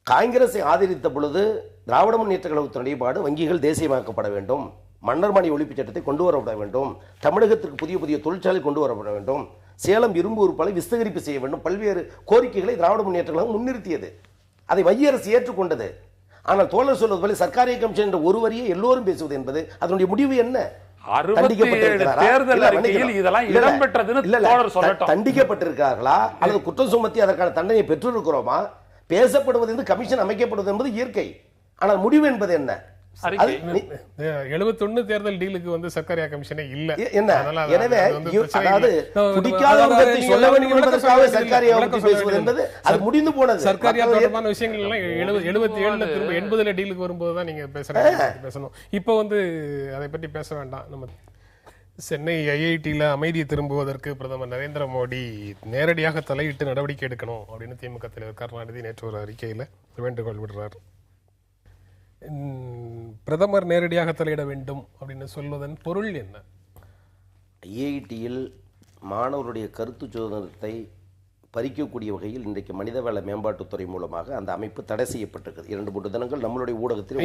காங்கிரஸை ஆதரித்த பொழுது திராவிட முன்னேற்ற கழகத்தின் நிலைப்பாடு வங்கிகள் தேசியமாக்கப்பட வேண்டும், மன்னர் மானிய ஒழிப்பு சட்டத்தை கொண்டு வரப்பட வேண்டும், தமிழகத்திற்கு புதிய புதிய தொழிற்சாலை கொண்டு வரப்பட வேண்டும், சேலம் இரும்பு உறுப்பாலை விஸ்தகரிப்பு செய்ய வேண்டும், பல்வேறு கோரிக்கைகளை திராவிட முன்னேற்ற கழகம் முன்னிறுத்தியது. அதை மைய அரசு ஏற்றுக்கொண்டது. ஆனால் தோழர் சொல்வது போல சர்க்காரிய கமிஷன் என்ற ஒரு வரியை எல்லோரும் பேசுவது என்பது அதனுடைய முடிவு என்ன? தண்டிக்கப்பட்டிருக்கிறார்களா அல்லது குற்றம் சுமத்தி அதற்கான தண்டனை பெற்றிருக்கிறோமா? பேசப்படுவது கமிஷன் அமைக்கப்படுவது என்பது இயற்கை. ஆனால் முடிவு என்பது என்ன? 71 தேர்தல் டீலுக்கு சர்க்காரியா கமிஷனே இல்ல. என்ன? எனவே அதாவது குடிக்காதவர்களை சொல்ல வேண்டும் என்பதற்காக சர்க்காரியா பத்தி பேசுவது என்பது அது முடிந்து போனது. சர்க்காரியா தொடர்பான விஷயங்கள் எல்லாம் 77ல திரும்ப 80ல டீலுக்கு வரும்போது தான் நீங்க பேசணும். இப்போ அதை பற்றி பேச வேண்டாம். நம்ம சென்னை ஐஐடியில் அமைதியை திரும்புவதற்கு பிரதமர் நரேந்திர மோடி நேரடியாக தலையிட்டு நடவடிக்கை எடுக்கணும் அப்படின்னு திமுக தலைவர் கருணாநிதி நேற்று ஒரு அறிக்கையில் வேண்டுகோள் விடுறார். பிரதமர் நேரடியாக தலையிட வேண்டும் அப்படின்னு சொல்வதன் பொருள் என்ன? ஐஐடியில் மாணவருடைய கருத்து சுதந்திரத்தை பறிக்கக்கூடிய வகையில் இன்றைக்கு மனிதவள மேம்பாட்டுத்துறை மூலமாக அந்த அமைப்பு தடை செய்யப்பட்டிருக்கிறது. 2-3 தினங்கள் நம்மளுடைய ஊடகத்தில்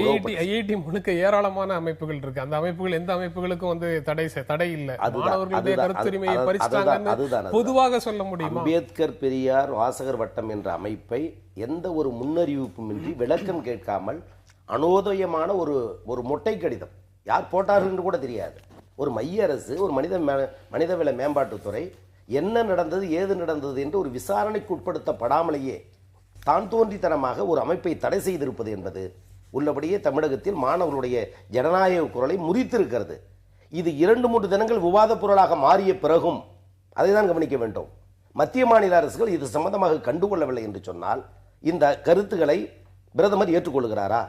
ஐஐடி முழுக்க ஏராளமான அமைப்புகள் இருக்கு. அந்த அமைப்புகள் எந்த அமைப்புகளுக்கும் தடை இல்லை. மாணவர்களுடைய கருத்துரிமையை பறிச்சாங்கன்னு பொதுவாக சொல்ல முடியும். அம்பேத்கர் பெரியார் வாசகர் வட்டம் என்ற அமைப்பை எந்த ஒரு முன்னறிவிப்புமின்றி விளக்கம் கேட்காமல் அனோதயமான ஒரு மொட்டை கடிதம், யார் போட்டார்கள் என்று கூட தெரியாது, ஒரு மைய அரசு, ஒரு மனிதவள மேம்பாட்டுத்துறை என்ன நடந்தது ஏது நடந்தது என்று ஒரு விசாரணைக்கு உட்படுத்தப்படாமலேயே தான் தோன்றித்தனமாக ஒரு அமைப்பை தடை செய்திருப்பது என்பது உள்ளபடியே தமிழகத்தில் மாணவர்களுடைய ஜனநாயக குரலை முறித்திருக்கிறது. இது 2-3 தினங்கள் விவாத பொருளாக மாறிய பிறகும் அதை தான் கவனிக்க வேண்டும். மத்திய மாநில அரசுகள் இது சம்பந்தமாக கண்டுகொள்ளவில்லை என்று சொன்னால் இந்த கருத்துக்களை பிரதமர் ஏற்றுக்கொள்கிறாரா?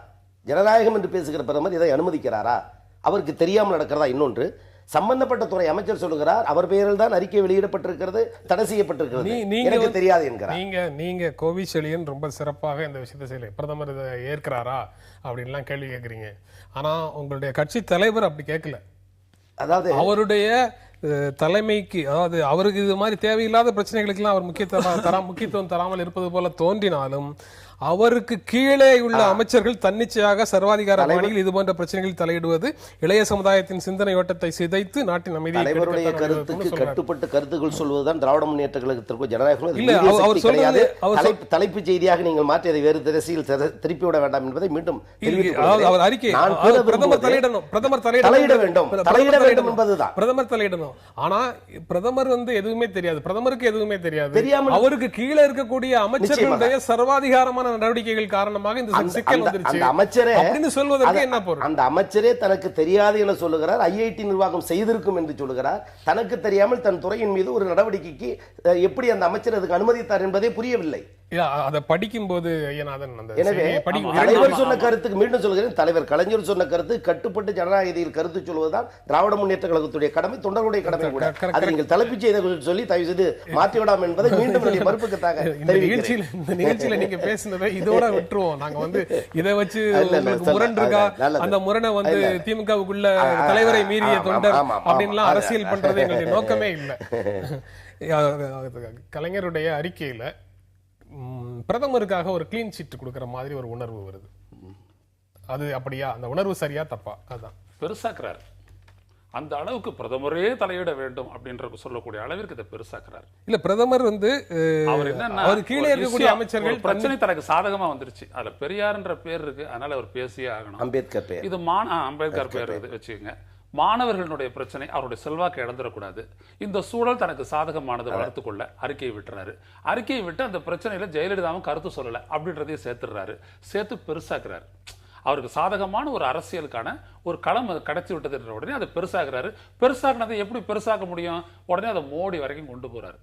ஜனநாயகம் என்று பேசுகிற பிரதமர் இதை அனுமதிக்கிறாரா? அவருக்கு தெரியாமல் நடக்கிறதா? இன்னொன்று, சம்பந்தப்பட்ட துறை அமைச்சர் சொல்லுகிறார் அவர் பெயரில் தான் அறிக்கை வெளியிடப்பட்டிருக்கிறது, தடை செய்யப்பட்டிருக்கிறது, எனக்கு தெரியாது என்கிறார். நீங்க கோவிச்செழியன் ரொம்ப சிறப்பாக இந்த விஷயத்தை செய்யல, பிரதமர் இதை ஏற்கிறாரா அப்படின்லாம் கேள்வி கேட்குறீங்க. ஆனா உங்களுடைய கட்சி தலைவர் அப்படி கேட்கல. அதாவது அவருடைய தலைமைக்கு, அதாவது அவருக்கு இது மாதிரி தேவையில்லாத பிரச்சனைகளுக்கெல்லாம் அவர் முக்கியத்துவம் தராமல் இருப்பது போல தோன்றினாலும் அவருக்கு கீழே உள்ள அமைச்சர்கள் தன்னிச்சையாக சர்வாதிகார பாணியில் இது போன்ற பிரச்சனைகளில் தலையிடுவது இளைய சமுதாயத்தின் சிந்தனை ஓட்டத்தை சிதைத்து நாட்டின் அமைதியை தலைவருடைய கருத்துக்கு கட்டுப்பட்டு கருத்துக்கள் சொல்வதுதான் திராவிட முன்னேற்ற கழகத்திற்கு ஜனநாயகம் இல்ல. அவர் சொல்றது தலைப்பு செய்தியாக நீங்கள் மாற்றி அதை வேறு திசையில் திருப்பி விட வேண்டாம் என்பதை மீண்டும் அவர் அறிக்கை பிரதமர் தலையிட வேண்டும் என்பதுதான். பிரதமர் தலையிடணும். ஆனா பிரதமர் எதுவுமே தெரியாது, பிரதமருக்கு எதுவுமே தெரியாது. அவருக்கு கீழே இருக்கக்கூடிய அமைச்சர்களுடைய சர்வாதிகாரமான நடவடிக்கைகள் காரணமாக இந்த சிக்கல் வந்துருச்சு அப்படின்னு சொல்வதற்கு என்ன பொருள்? அந்த அமைச்சரே தனக்கு தெரியாது என சொல்லுகிறார், ஐஐடி நிர்வாகம் செய்திருக்கும் என்று சொல்லுகிறார். தனக்கு தெரியாமல் தன் துறையின் மீது ஒரு நடவடிக்கைக்கு எப்படி அந்த அமைச்சர் அதுக்கு அனுமதித்தார் என்பதே புரியவில்லை. அதை படிக்கும் போது எனவே தலைவர் சொன்ன கருத்துக்கு மீண்டும் சொல்கிறேன், தலைவர் கலைஞர் சொன்ன கருத்து கட்டுப்பட்டு ஜனநாயகத்தில் கருத்து சொல்வதுதான் திராவிட முன்னேற்ற கழகத்துடைய கடமை, தொண்டர்களுடைய கடமை கூட. அதை நீங்கள் தலைப்புச் செய்திகள் சொல்லி தயவு செய்து மாற்றிவிடாம என்பதை மீண்டும் மறுப்புக்காக நிகழ்ச்சியில நீங்க பேசுனதை இதோட விட்டுருவோம். நாங்க இதை வச்சு முரண் இருக்கா, அந்த முரணை திமுகவுக்குள்ள தலைவரை மீறிய தொண்டர் அப்படின்லாம் அரசியல் பண்றது எங்களுடைய நோக்கமே இல்லை. கலைஞருடைய அறிக்கையில பிரதமருக்காக ஒரு கிளீன் சீட் கொடுக்கிற மாதிரி ஒரு உணர்வு வருது. அது அப்படியா? அந்த உணர்வு சரியா தப்பா? அதான் பெருசாக்குறாரு. அந்த அளவுக்கு பிரதமரே தலையிட வேண்டும் அப்படின்ற சொல்லக்கூடிய அளவிற்கு இதை பெருசாக்குறாரு. இல்ல பிரதமர் அவர் என்னன்னா அவர் கீழே இருக்கக்கூடிய அமைச்சர்கள் பிரச்சனை தனக்கு சாதகமா வந்துருச்சு. அதுல பெரியார்ன்ற பேர் இருக்கு, அதனால அவர் பேசியே ஆகணும். அம்பேத்கர் பேர், இது அம்பேத்கர் பேர் வச்சுக்கோங்க. மாணவர்களுடைய பிரச்சனை, அவருடைய செல்வாக்கு இழந்துடக்கூடாது. இந்த சூழல் தனக்கு சாதகமானதை வளர்த்துக்கொள்ள அறிக்கையை விட்டுறாரு. அறிக்கையை விட்டு அந்த பிரச்சனையில ஜெயலலிதாவும் கருத்து சொல்லல அப்படின்றதையும் சேர்த்துடுறாரு. சேர்த்து பெருசாக்குறாரு. அவருக்கு சாதகமான ஒரு அரசியலுக்கான ஒரு களம் கிடைச்சி விட்டதுன்ற உடனே அதை பெருசாகிறாரு. பெருசாகினதை எப்படி பெருசாக்க முடியும்? உடனே அதை மோடி வரைக்கும் கொண்டு போறாரு.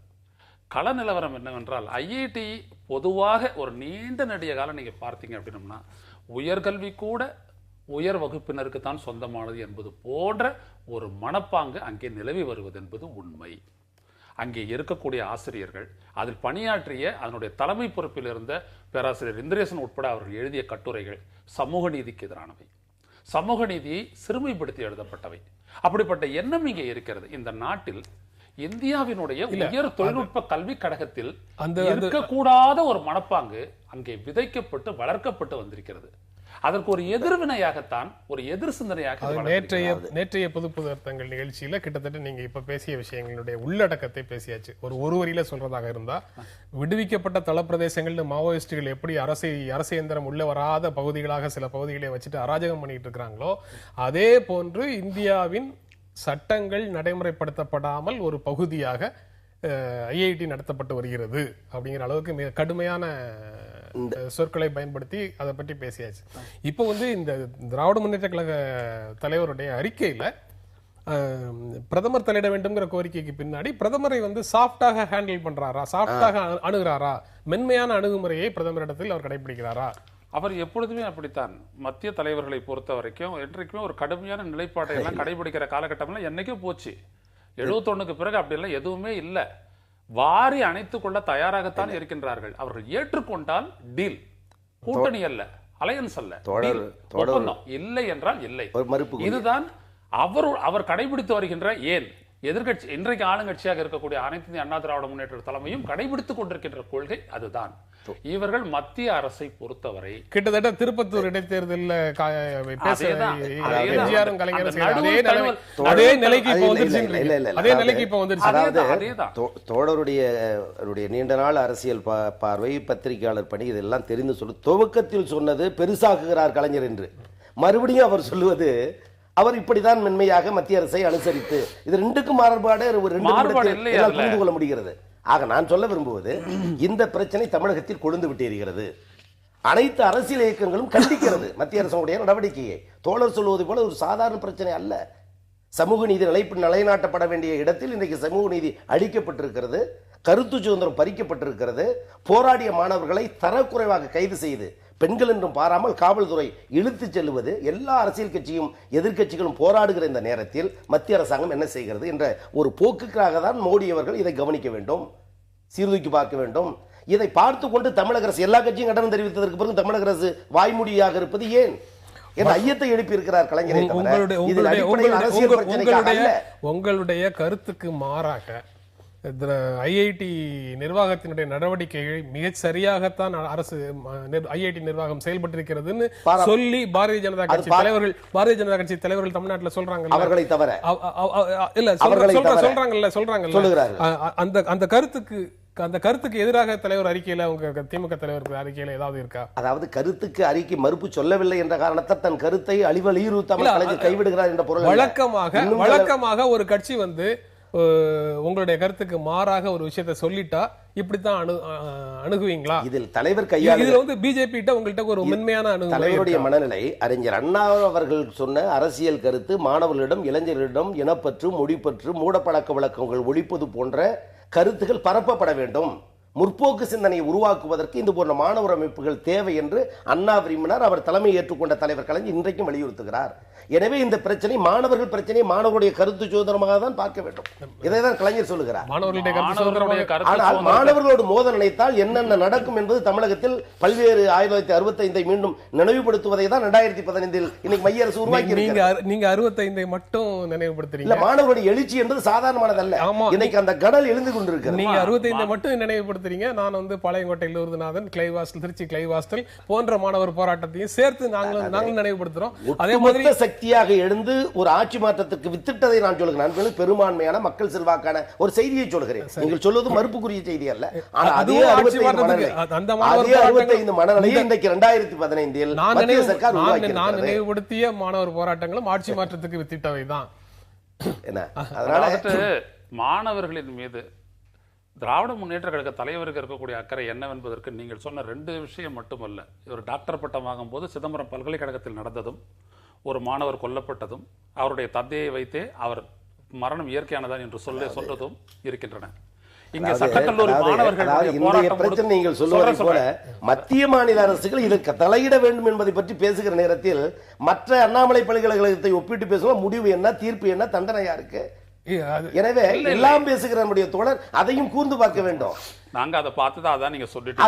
கள நிலவரம் என்னவென்றால், ஐஐடி பொதுவாக ஒரு நீண்ட நெடிய காலம் நீங்க பார்த்தீங்க அப்படின்னம்னா, உயர்கல்வி கூட உயர் வகுப்பினருக்கு தான் சொந்தமானது என்பது போன்ற ஒரு மனப்பாங்கு அங்கே நிலவி வருவது என்பது உண்மை. அங்கே இருக்கக்கூடிய ஆசிரியர்கள், அதில் பணியாற்றிய அதனுடைய தலைமை பொறுப்பில் இருந்த பேராசிரியர் இந்திரேசன் உட்பட அவர்கள் எழுதிய கட்டுரைகள் சமூக நீதிக்கு எதிரானவை, சமூக நீதியை சிறுமைப்படுத்தி எழுதப்பட்டவை. அப்படிப்பட்ட எண்ணம் இங்கே இருக்கிறது. இந்த நாட்டில் இந்தியாவினுடைய உயர் தொழில்நுட்ப கல்வி கழகத்தில் இருக்கக்கூடாத ஒரு மனப்பாங்கு அங்கே விதைக்கப்பட்டு வளர்க்கப்பட்டு வந்திருக்கிறது. அதற்கு ஒரு எதிர்வினையாகத்தான், ஒரு எதிர் சிந்தனையாக நேற்றைய புது அர்த்தங்கள் நிகழ்ச்சியில கிட்டத்தட்ட நீங்க இப்ப பேசிய விஷயங்களுடைய உள்ளடக்கத்தை பேசியாச்சு. ஒரு வரியில சொல்றதாக இருந்தா, விடுவிக்கப்பட்ட தளப்பிரதேசங்கள் மாவோயிஸ்டுகள் எப்படி அரசு இயந்திரம் உள்ள வராத பகுதிகளாக சில பகுதிகளை வச்சுட்டு அராஜகம் பண்ணிட்டு இருக்கிறாங்களோ, அதே போன்று இந்தியாவின் சட்டங்கள் நடைமுறைப்படுத்தப்படாமல் ஒரு பகுதியாக ஐஐடி நடத்தப்பட்டு வருகிறது அப்படிங்கிற அளவுக்கு மிக கடுமையான சொற்களை பயன்படுத்தி அதை பற்றி பேசியாச்சு. இப்போ இந்த திராவிட முன்னேற்ற கழக தலைவருடைய அறிக்கையில பிரதமர் தலையிட வேண்டும்ங்கிற கோரிக்கைக்கு பின்னாடி பிரதமரை சாஃப்டாக ஹேண்டில் பண்றாரா, சாஃப்டாக அணுகிறாரா, மென்மையான அணுகுமுறையை பிரதமரிடத்தில் அவர் கடைபிடிக்கிறாரா? அவர் எப்பொழுதுமே அப்படித்தான். மத்திய தலைவர்களை பொறுத்த வரைக்கும் என்றைக்குமே ஒரு கடுமையான நிலைப்பாட்டை எல்லாம் கடைபிடிக்கிற காலகட்டம் என்னைக்கே போச்சு. 71க்கு பிறகு அப்படி எல்லாம் எதுவுமே இல்லை. வாரி அணைத்துக் கொள்ள தயாராகத்தான் இருக்கின்றார்கள். அவர்கள் ஏற்றுக்கொண்டால் டீல், கூட்டணி அல்ல, அலையன்ஸ் அல்ல, ஒப்பந்தம். இல்லை என்றால் இல்லை. இதுதான் அவர் கடைபிடித்து வருகின்ற, ஏன் எதிர்கட்சி இன்றைக்கு ஆளுங்கட்சியாக இருக்கக்கூடிய அனைத்து இந்திய அண்ணா திராவிட முன்னேற்ற தலைமையும் கடைபிடித்துக் கொண்டிருக்கின்ற கொள்கை அதுதான். இவர்கள் மத்திய அரசை பொறுத்தவரை கிட்டத்தட்ட திருப்பத்தூர் இடைத்தேர்தலில் தோழருடைய நீண்ட நாள் அரசியல் பார்வை, பத்திரிகையாளர் பணி, இதெல்லாம் தெரிந்து சொல்லு. துவக்கத்தில் சொன்னது பெருசாக்குகிறார் கலைஞர் என்று, மறுபடியும் அவர் சொல்லுவது அவர் இப்படிதான் மென்மையாக மத்திய அரசை அனுசரித்து, இது ரெண்டுக்கும் மாறுபாடு புரிந்து கொள்ள முடிகிறது. ஆக நான் சொல்ல விரும்புவது, இந்த பிரச்சனை தமிழகத்தில் கொழுந்து விட்டு எறிகிறது. அனைத்து அரசியல் இயக்கங்களும் கண்டிக்கிறது மத்திய அரசுடைய நடவடிக்கையை. தோழர் சொல்வது போல ஒரு சாதாரண பிரச்சனை அல்ல. சமூக நீதி நிலைநாட்டப்பட வேண்டிய இடத்தில் இன்றைக்கு சமூக நீதி அளிக்கப்பட்டிருக்கிறது, கருத்து சுதந்திரம் பறிக்கப்பட்டிருக்கிறது. போராடிய மாணவர்களை தரக்குறைவாக கைது செய்து பெண்கள் என்றும் பாராமல் காவல்துறை இழுத்துச் செல்வது, எல்லா அரசியல் கட்சியும் எதிர்கட்சிகளும் போராடுகிற இந்த நேரத்தில் மத்திய அரசாங்கம் என்ன செய்கிறது என்ற ஒரு போக்குக்காக தான் மோடி அவர்கள் இதை கவனிக்க வேண்டும், சீர்தூக்கி பார்க்க வேண்டும். இதை பார்த்து கொண்டு தமிழக அரசு, எல்லா கட்சியும் கண்டனம் தெரிவித்ததற்கு பிறகு தமிழக அரசு வாய்மொழியாக இருப்பது ஏன் என்ற ஐயத்தை எழுப்பி இருக்கிறார் கலைஞரை. உங்களுடைய கருத்துக்கு மாறாக ஐஐடி நிர்வாகத்தினுடைய நடவடிக்கைகள் மிக சரியாகத்தான் அரசு ஐஐடி நிர்வாகம் செயல்பட்டிருக்கிறதுன்னு சொல்லி பாரதிய ஜனதா கட்சி தலைவர்கள் தமிழ்நாட்டில் சொல்றாங்க. அவர்களை தவிர அந்த கருத்துக்கு எதிராக தலைவர் அறிக்கையில உங்க திமுக தலைவர் அறிக்கையில ஏதாவது இருக்கா? அதாவது கருத்துக்கு அறிக்கை மறுப்பு சொல்லவில்லை என்ற காரணத்தை தன் கருத்தை அழிவலியுறுத்தாமல் கைவிடுகிறார் என்ற பொருள். வழக்கமாக ஒரு கட்சி உங்களுடைய கருத்துக்கு மாறாக ஒரு விஷயத்தை சொல்லிட்டா இப்படித்தான் அணுகுவீங்களா? இதில் தலைவர் கையாள பிஜேபி உங்கள்கிட்ட ஒரு மென்மையான தலைவருடைய மனநிலை, அறிஞர் அண்ணா அவர்கள் சொன்ன அரசியல் கருத்து மாணவர்களிடம், இளைஞர்களிடம் இனப்பற்று, மொழிப்பற்று, மூடப்பழக்க வழக்கங்கள் ஒழிப்பது போன்ற கருத்துக்கள் பரப்பப்பட வேண்டும். முற்போக்கு சிந்தனையை உருவாக்குவதற்கு இது போன்ற மாணவர் அமைப்புகள் தேவை என்று அண்ணா விரும்பினார். அவர் தலைமை ஏற்றுக்கொண்ட தலைவர் கலைஞர் இன்றைக்கும் வலியுறுத்துகிறார். எனவே இந்த பிரச்சனை மாணவர்கள் பிரச்சனை, மாணவருடைய கருத்து சுதந்திரமாக தான் பார்க்க வேண்டும். இதைதான் கலைஞர் சொல்லுகிறார். ஆனால் மாணவர்களோடு மோத நினைத்தால் என்னென்ன நடக்கும் என்பது தமிழகத்தில் பல்வேறு 1965 மீண்டும் நினைவுபடுத்துவதை தான் 2015 இன்னைக்கு மைய அரசு உருவாக்கி. நீங்க 65 மட்டும் நினைவுபடுத்துறீங்க. மாணவர்களுடைய எழுச்சி என்பது சாதாரணமானதல்ல. இன்னைக்கு அந்த கடல் எழுந்து கொண்டிருக்கிறது. நீங்க 65 மட்டும் நினைவுபடுத்த நடத்துறீங்க, நான் வந்து பாளையங்கோட்டையில் விருதுநாதன், திருச்சி கிளை ஹாஸ்டல் போன்ற மாணவர் போராட்டத்தையும் சேர்த்து நாங்களும் நினைவுபடுத்துறோம். அதே மாதிரி சக்தியாக எழுந்து ஒரு ஆட்சி மாற்றத்திற்கு வித்திட்டதை நான் சொல்லுகிறேன். நான் பெரும்பான்மையான மக்கள் செல்வாக்கான ஒரு செய்தியை சொல்கிறேன். நீங்கள் சொல்வது மறுப்புக்குரிய செய்தி அல்ல. ஆனா அதே 65 மனநிலையை இன்றைக்கு 2015 மத்திய சர்க்கார் நான் நினைவுபடுத்திய மாணவர் போராட்டங்களும் ஆட்சி மாற்றத்துக்கு வித்திட்டவை தான். மாணவர்களின் மீது திராவிட முன்னேற்ற கழக தலைவருக்கு இருக்கக்கூடிய அக்கறை என்னவென்பதற்கு நீங்கள் சொன்ன 2 விஷயம் மட்டுமல்ல. ஒரு டாக்டர் பட்டம் வாங்கும் போது சிதம்பரம் பல்கலைக்கழகத்தில் நடந்ததும், ஒரு மாணவர் கொல்லப்பட்டதும், அவருடைய தந்தையை வைத்தே அவர் மரணம் இயற்கையானதான் என்று சொல்றதும் இருக்கின்றன. இங்க சட்டக்கல்லூரி மாணவர்கள் நீங்கள் சொல்லுவதை போல மத்திய மாநில அரசுகள் இதற்கு தலையிட வேண்டும் என்பதை பற்றி பேசுகிற நேரத்தில் மற்ற அண்ணாமலை பல்கலைக்கழகத்தை ஒப்பிட்டு பேசுவோம். முடிவு என்ன, தீர்ப்பு என்ன, தண்டனையா இருக்கு. எனவே எல்லாம் பேசுகிற நம்முடைய தோழர் அதையும் கூர்ந்து பார்க்க வேண்டும். நாங்க அதை பார்த்துதான் அதான் நீங்க சொல்லிட்டு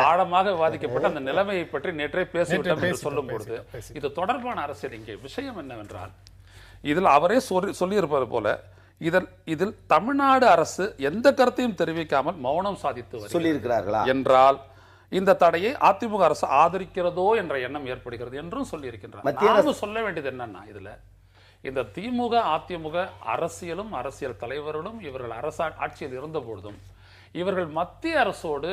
ஆழமாக விவாதிக்கப்பட்ட அந்த நிலைமையை பற்றி நேற்றே பேசிவிட்டோம் என்று சொல்லும் பொழுது இது தொடர்பான அரசியல் இங்கே விஷயம் என்னவென்றால், இதில் அவரே சொல்லியிருப்பது போல இதில் தமிழ்நாடு அரசு எந்த கருத்தையும் தெரிவிக்காமல் மௌனம் சாதித்து சொல்லியிருக்கிறார்களா என்றால் இந்த தடையை அதிமுக அரசு ஆதரிக்கிறதோ என்ற எண்ணம் ஏற்படுகிறது என்றும் சொல்லி இருக்கின்றார். சொல்ல வேண்டியது என்னன்னா, இதுல இந்த திமுக அதிமுக அரசியலும் அரசியல் தலைவர்களும் இவர்கள் ஆட்சியில் இருந்த பொழுதும் இவர்கள் மத்திய அரசோடு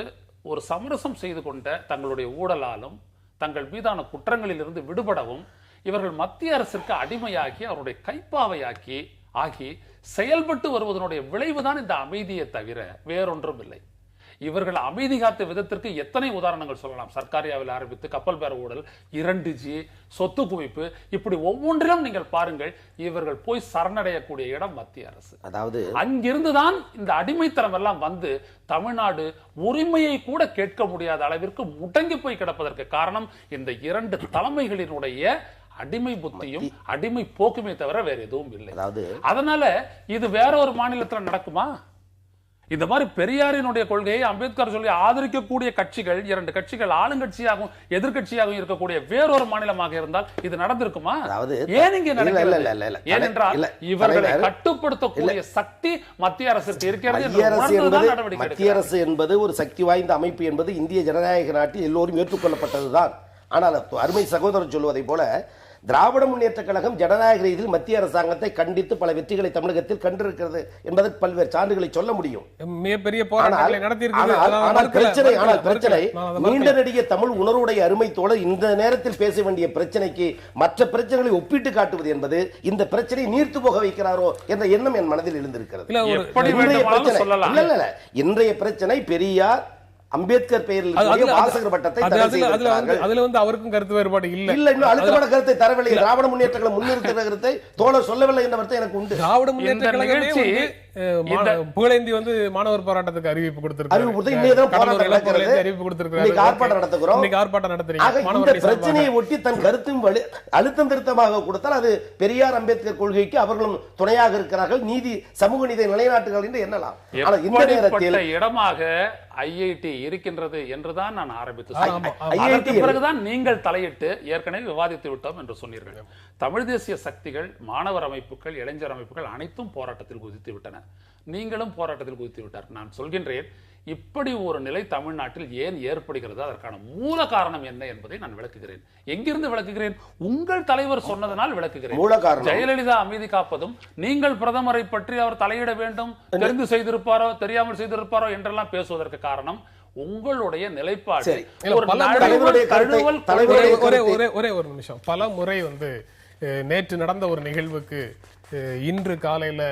ஒரு சமரசம் செய்து கொண்ட தங்களுடைய ஊழலாலும் தங்கள் மீதான குற்றங்களில் இருந்து விடுபடவும் இவர்கள் மத்திய அரசிற்கு அடிமையாகி அவருடைய கைப்பாவையாக்கி செயல்பட்டு வருவதனுடைய விளைவுதான் இந்த அமைதியை தவிர வேறொன்றும் இல்லை. இவர்கள் அமைதி காத்த விதத்திற்கு எத்தனை உதாரணங்கள் சொல்லலாம். சர்க்காரியாவில் ஆரம்பித்து கப்பல் பேர ஊழல், 2G, சொத்து குவிப்பு, இப்படி ஒவ்வொன்றிலும் நீங்கள் பாருங்கள். இவர்கள் போய் சரணடையக்கூடிய இடம் மத்திய அரசு. அதாவது அங்கிருந்துதான் இந்த அடிமைத்தனம் எல்லாம் வந்து தமிழ்நாடு உரிமையை கூட கேட்க முடியாத அளவிற்கு முடங்கி போய் கிடப்பதற்கு காரணம் இந்த 2 தலைமைகளினுடைய அடிமை புத்தியும் அடிமை போக்குமே தவிர வேற எதுவும் இல்லை. அதனால இது வேற ஒரு மாநிலத்தில் நடக்குமா? இந்த மாதிரி பெரியாரினுடைய கொள்கையை அம்பேத்கர் சொல்லி ஆதரிக்கக்கூடிய கட்சிகள், 2 கட்சிகள் ஆளுங்கட்சியாகவும் எதிர்கட்சியாகவும் இருக்கக்கூடிய வேறொரு மாநிலமாக இருந்தால் இது நடந்திருக்குமா? ஏன் இங்கே நடக்கிறது? ஏனென்றால் இவர்களை கட்டுப்படுத்தக்கூடிய சக்தி மத்திய அரசுக்கு இருக்கிறது. மத்திய அரசு என்பது ஒரு சக்தி வாய்ந்த அமைப்பு என்பது இந்திய ஜனநாயக நாட்டில் எல்லோரும் ஏற்றுக்கொள்ளப்பட்டதுதான். ஆனால் அருமை சகோதரர் சொல்வதை போல திராவிட முன்னேற்ற கழகம் ஜனநாயக ரீதியில் மத்திய அரசாங்கத்தை கண்டித்து பல வெற்றிகளை தமிழகத்தில் கண்டிருக்கிறது என்பதற்கு பல்வேறு சான்றுகளை சொல்ல முடியும். மிகப்பெரிய போராட்டங்களை நடத்தியிருக்கிறது. பிரச்சனை நீண்ட நெடிய தமிழ் உணர்வுடைய அருமை தோழர் இந்த நேரத்தில் பேச வேண்டிய பிரச்சனைக்கு மற்ற பிரச்சனைகளை ஒப்பிட்டு காட்டுவது என்பது இந்த பிரச்சனை நீர்த்து போக வைக்கிறாரோ என்ற எண்ணம் என் மனதில் எழுந்திருக்கிறது. இன்றைய பிரச்சனை பெரியார் அம்பேத்கர் பெயரில் வாசகர் பட்டத்தை அதுல வந்து அவருக்கும் கருத்து வேறுபாடு இல்ல. இன்னும் அழுத்தமான கருத்தை தரவில்லை. திராவிட முன்னேற்ற கழகம் முன்னிறுத்துகிற கருத்தை தோழர் சொல்லவில்லை என்ற கருத்து எனக்கு உண்டு. திராவிட முன்னேற்ற கழகம் புகழேந்தி வந்து மாணவர் போராட்டத்துக்கு அறிவிப்பு பிரச்சனையை ஒட்டி தன் கருத்தும் அழுத்தம் திருத்தமாக கொடுத்தால் அது பெரியார் அம்பேத்கர் கொள்கைக்கு அவர்களும் துணையாக இருக்கிறார்கள், நீதி சமூக நீதியை நிலைநாட்டுகள் என்று எண்ணலாம். ஆனால் இந்த நேரத்தில் இடமாக ஐஐடி இருக்கின்றது என்றுதான் நான் ஆரம்பித்தேன். பிறகுதான் நீங்கள் தலையிட்டு ஏற்கனவே விவாதித்து விட்டோம் என்று சொன்னீர்கள். தமிழ் தேசிய சக்திகள், மாணவர் அமைப்புகள், இளைஞர் அமைப்புகள் அனைத்தும் போராட்டத்தில் குதித்து விட்டன. நீங்களும் போராட்டத்தில் குதித்து விட்டார். நான் சொல்கின்றேன், இப்படி ஒரு நிலை தமிழ்நாட்டில் ஏன் ஏற்படுகிறது, அதற்கான மூல காரணம் என்ன என்பதை நான் விளக்குகிறேன். எங்கிருந்து விளக்குகிறேன்? உங்கள் தலைவர் சொன்னதனால் விளக்குகிறேன். ஜெயலலிதா அமைதி காப்பதும், நீங்கள் பிரதமரை பற்றி அவர் தலையிட வேண்டும், தெரிந்து செய்திருப்பாரோ தெரியாமல் செய்திருப்பாரோ என்றெல்லாம் பேசுவதற்கு காரணம் உங்களுடைய நிலைப்பாடு. ஒரே ஒரு நிமிஷம். பல முறை வந்து நேற்று நடந்த ஒரு நிகழ்வுக்கு இன்று காலையில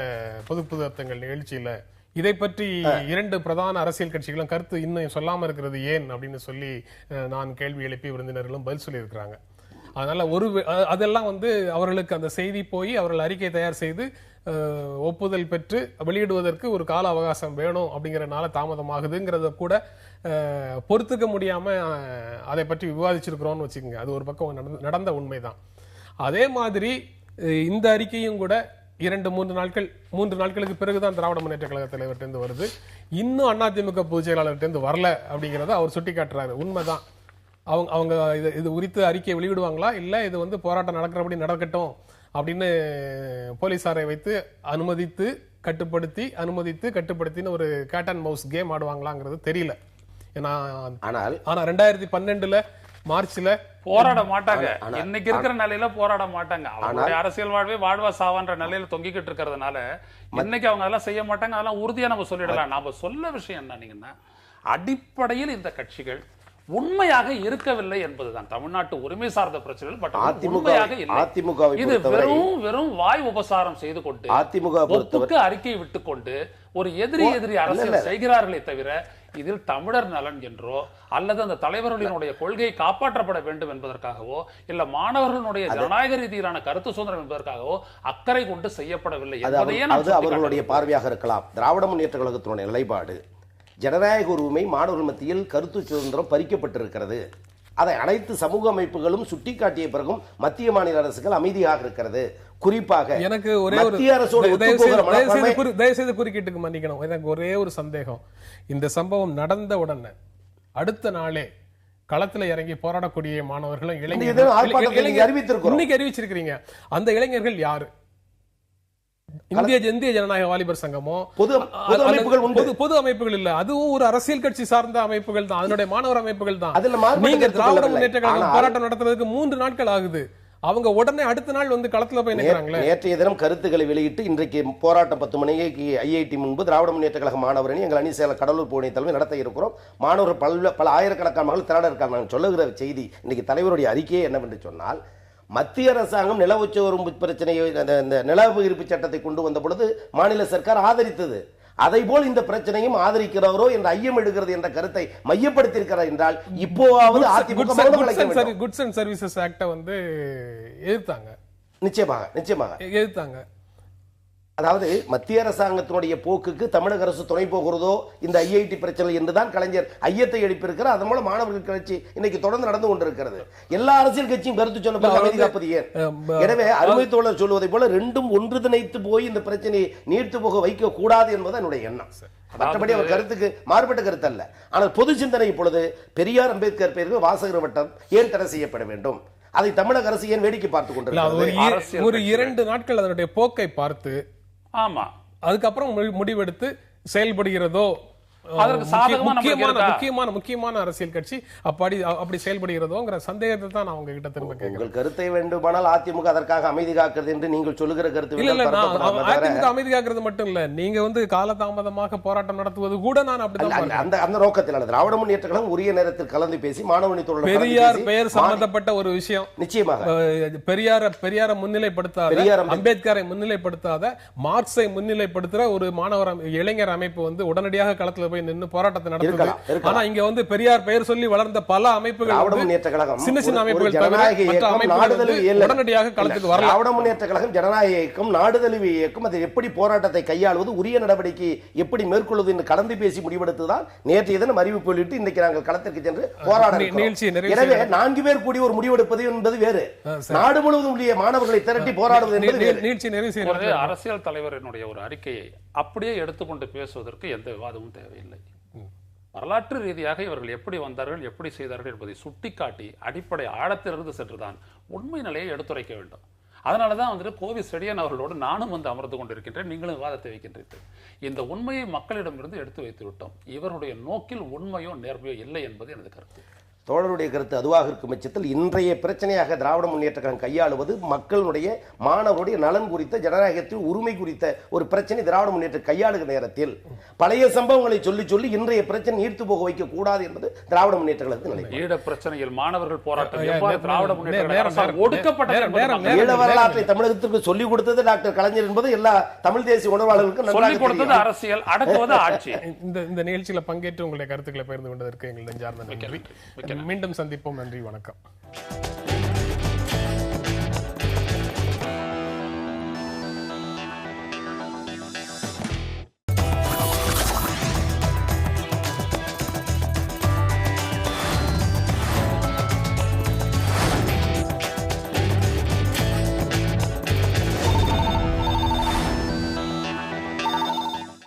பொது அர்த்தங்கள் நிகழ்ச்சியில இதை பற்றி 2 பிரதான அரசியல் கட்சிகளும் கருத்து இன்னும் சொல்லாம இருக்கிறது ஏன் அப்படின்னு சொல்லி நான் கேள்வி எழுப்பி விருந்தினர்களும் பதில் சொல்லி இருக்கிறாங்க. அதனால அதெல்லாம் வந்து அவர்களுக்கு அந்த செய்தி போய் அவர்கள் அறிக்கை தயார் செய்து ஒப்புதல் பெற்று வெளியிடுவதற்கு ஒரு கால அவகாசம் வேணும் அப்படிங்கறதுனால தாமதமாகுதுங்கிறத கூட பொறுத்துக்க முடியாம அதை பற்றி விவாதிச்சிருக்கிறோம்னு வச்சுக்கோங்க. அது ஒரு பக்கம் நடந்த உண்மைதான். அதே மாதிரி இந்த அறிக்கையும் கூட 2-3 நாட்களுக்கு பிறகுதான் திராவிட முன்னேற்ற கழக தலைவர்கிட்ட வருது. இன்னும் அதிமுக பொதுச் செயலாளர்கிட்ட வரல அப்படிங்கறத அவர் சுட்டி காட்டுறாரு. உண்மைதான். அவங்க இது குறித்து அறிக்கை வெளியிடுவாங்களா, இல்ல இது வந்து போராட்டம் நடக்கிறபடி நடக்கட்டும் அப்படின்னு போலீசாரை வைத்து அனுமதித்து கட்டுப்படுத்தி அனுமதித்து கட்டுப்படுத்தின்னு ஒரு கேட் அண்ட் மவுஸ் கேம் ஆடுவாங்களாங்கிறது தெரியல. ஏன்னா ஆனால் 2012 மார்ச்ல போராட மாட்டாங்க. இன்னைக்கு இருக்கிற நிலையில போராட மாட்டாங்க. அவங்களுடைய அரசியல் வாழ்வே வாழ்வா சாவான்ற நிலையில தொங்கிக்கிட்டு இருக்கிறதுனால இன்னைக்கு அவங்க அதெல்லாம் செய்ய மாட்டாங்க. அதெல்லாம் உறுதியா நம்ம சொல்லிடலாம். நாம சொல்ல விஷயம் என்னன்னீங்கன்னா, அடிப்படையில் இந்த கட்சிகள் உண்மையாக இருக்கவில்லை என்பதுதான் தமிழ்நாட்டு உரிமை சார்ந்த பிரச்சனைகள். பட் உண்மையாக இல்லை. இது வெறும் வாய் உபசாரம் செய்து கொண்டு ஒப்புக்கு அறிக்கை விட்டுக் கொண்டு ஒரு எதிரி அரசியல் செய்கிறார்களே தவிர இதில் தமிழர் நலன் என்றோ அல்லது அந்த தலைவர்களினுடைய கொள்கை காப்பாற்றப்பட வேண்டும் என்பதற்காகவோ இல்ல மாணவர்களுடைய ஜனநாயக ரீதியிலான கருத்து சுதந்திரம் என்பதற்காகவோ அக்கறை கொண்டு செய்யப்படவில்லை என்பதையே அவர்களுடைய பார்வையாக இருக்கலாம். திராவிட முன்னேற்ற கழகத்தினுடைய நிலைப்பாடு ஜனநாயக உரிமை மாணவர்கள் மத்தியில் கருத்து சுதந்திரம் பறிக்கப்பட்டிருக்கிறது. அதை அனைத்து சமூக அமைப்புகளும் சுட்டிக்காட்டிய பிறகும் மத்திய மாநில அரசுகள் அமைதியாக இருக்கிறது. குறிப்பாக எனக்கு ஒரே ஒரு தயவுசெய்து குறுக்கிட்டுக்கு மன்னிக்கணும். எனக்கு ஒரே ஒரு சந்தேகம். இந்த சம்பவம் நடந்த உடனே அடுத்த நாளே களத்துல இறங்கி போராடக்கூடிய மாணவர்களும் இளைஞர்கள் இன்னைக்கு அறிவிச்சிருக்கிறீங்க. அந்த இளைஞர்கள் யாரு? இந்திய ஜனநாயக வாலிபர் சங்கமோ பொது அமைப்புகள் இல்ல, அதுவும் ஒரு அரசியல் கட்சி சார்ந்த அமைப்புகள் தான், அதனுடைய மாணவர் அமைப்புகள் தான். நீங்க திராவிட முன்னேற்ற கழகம் போராட்டம் நடத்துறதுக்கு 3 நாட்கள் ஆகுது. அவங்க உடனே அடுத்த நாள் வந்து களத்துல போய் நிக்கிறாங்களே. நேற்றைய தினம் கருத்துக்களை வெளியிட்டு இன்றைக்கு போராட்டம் 10 மணிக்கு ஐஐடி முன்பு திராவிட முன்னேற்ற கழக மாணவர் எங்கள் அணி செயலர் கடலூர் பூனை தலைமை நடத்த இருக்கிறோம். மாணவர்கள் பல ஆயிரக்கணக்கான மக்கள் திரட இருக்காங்க. சொல்லுகிற செய்தி இன்னைக்கு தலைவருடைய அறிக்கையே என்னவென்று சொன்னால், மத்திய அரசாங்கம் நில உச்சவரம்பு பிரச்சனையை நில அபகரிப்பு சட்டத்தை கொண்டு வந்த பொழுது மாநில சர்க்கார் ஆதரித்தது. அதை போல் இந்த பிரச்சனையும் ஆதரிக்கிறவரோ என்ற ஐயம் எடுக்கிறது என்ற கருத்தை மையப்படுத்தியிருக்கிறார் என்றால் இப்போவாவது AIADMK goods and services act வந்து எதிர்த்தாங்க. நிச்சயமாக எதிர்த்தாங்க. அதாவது மத்திய அரசாங்கத்தினுடைய போக்குக்கு தமிழக அரசு துணை போகிறதோ இந்த ஐஐடி பிரச்சனை என்றுதான் கலைஞர் ஐயத்தை எழுப்பியிருக்கிறார். அதன் மூலம் மாணவர்கள் கட்சி இன்னைக்கு தொடர்ந்து நடந்து கொண்டிருக்கிறது. எல்லா அரசியல் கட்சியும் கருத்து சொன்ன அமைதி காப்பது ஏன்? எனவே அருமை தோழர் சொல்வதை போல ரெண்டும் ஒன்றுதிணைத்து போய் இந்த பிரச்சனையை நீர்த்து போக வைக்க கூடாது என்பது என்னுடைய எண்ணம். மற்றபடி அவர் கருத்துக்கு மாறுபட்ட கருத்து அல்ல. ஆனால் பொது சிந்தனை இப்பொழுது பெரியார் அம்பேத்கர் பெயர்கள் வாசகர் வட்டம் ஏன் தடை செய்யப்பட வேண்டும்? அதை தமிழக அரசு ஏன் வேடிக்கை பார்த்துக் கொண்டிருக்கிறது? ஒரு 2 நாட்கள் அதனுடைய போக்கை பார்த்து அதுக்கப்புறம் முடிவெடுத்து செயல்படுகிறதோ முக்கியமான அரசியல் கட்சி அப்படி செயல்படுகிறதோங்கிற சந்தேகத்தை தான் நான் உங்ககிட்ட திரும்ப கேட்கிறேன். உங்கள் கருத்தை வேண்டுமானால் அதிமுக அதற்காக அமைதி காக்கிறது என்று நீங்கள் சொல்லுகிற கருத்து இல்ல. அதிமுக அமைதி காக்கிறது மட்டும் இல்ல, நீங்க வந்து காலதாமதமாக போராட்டம் நடத்துவது கூட நான் அப்படிதான் அந்த நோக்கத்தில் திராவிட முன்னேற்ற கழகம் உரிய நேரத்தில் கலந்து பேசி மாணவனி தோழர் பெரியார் பெயர் சம்பந்தப்பட்ட ஒரு விஷயம் நிச்சயமாக பெரியார முன்னிலைப்படுத்தாத, அம்பேத்கரை முன்னிலைப்படுத்தாத, மார்க்ஸை முன்னிலைப்படுத்துற ஒரு மாணவர் இளைஞர் அமைப்பு வந்து உடனடியாக களத்துல நின்னு போராட்டத்தை நடத்துது. ஆனா இங்க வந்து பெரியார் பெயர் சொல்லி வளர்ந்த பல அமைப்புகள், சின்ன சின்ன அமைப்புகள் உடனடியாக களத்துக்கு வரல. திராவிட முன்னேற்ற கழகம் ஜனநாயக இயக்கம், நாடுதழுவிய இயக்கம், அதை எப்படி போராட்டத்தை கையாளுவது, உரிய நடவடிக்கை எப்படி மேற்கொள்வது என்று கலந்து பேசி முடிவெடுத்துதான் நேற்றைய தினம் அறிவிப்பு வெளியிட்டு இன்னைக்கு நாங்கள் களத்திற்கு சென்று போராட. எனவே 4 பேர் கூடி ஒரு முடிவெடுப்பது என்பது வேறு, நாடு முழுவதும் உள்ள மாணவர்களை திரட்டி போராடுவது என்பது அரசியல் தலைவரினுடைய ஒரு அறிக்கையை அப்படியே எடுத்துக்கொண்டு பேசுவதற்கு எந்த விவாதமும் தேவையில்லை. வரலாற்று ரீதியாக இவர்கள் எப்படி வந்தார்கள், எப்படி செய்தார்கள் என்பதை சுட்டிக்காட்டி அடிப்படை ஆழத்திலிருந்து சென்றுதான் உண்மை நிலையை எடுத்துரைக்க வேண்டும். அதனாலதான் வந்துட்டு கோவி செடியன் அவர்களோடு நானும் வந்து அமர்ந்து கொண்டிருக்கின்றேன், நீங்களும் விவாதத்தை வைக்கின்றீர்கள். இந்த உண்மையை மக்களிடமிருந்து எடுத்து வைத்து விட்டோம். இவருடைய நோக்கில் உண்மையோ நேர்மையோ இல்லை என்பது எனது கருத்து. தோழருடைய கருத்து அதுவாக இருக்கும் பட்சத்தில் இன்றைய பிரச்சனையாக திராவிட முன்னேற்ற கழகம் கையாளுவது மக்களுடைய மாணவருடைய நலன் குறித்த, ஜனநாயகத்தின் உரிமை குறித்த ஒரு பிரச்சனை திராவிட முன்னேற்ற கையாளுகிற நேரத்தில் பழைய சம்பவங்களை சொல்லி சொல்லி இன்றைய பிரச்சனை நீர்த்து போக வைக்க கூடாது என்பது திராவிட முன்னேற்ற கழகத்தின் நிலை. ஈழ பிரச்சனையில் மாணவர்கள் போராட்டம் திராவிட முன்னேற்ற ஈழ வரலாற்றை தமிழகத்திற்கு சொல்லிக் கொடுத்தது டாக்டர் கலைஞர் என்பது எல்லா தமிழ் தேசிய உணர்வாளர்களுக்கும் சொல்லிக் கொடுத்தது அரசியல், அடக்குவது ஆட்சி. இந்த நிகழ்ச்சியில பங்கேற்று உங்களுடைய கருத்துக்களை பகிர்ந்து கொண்டதற்கு எங்கள் நெஞ்சார்ந்த நன்றி. மீண்டும் சந்திப்போம். நன்றி, வணக்கம்.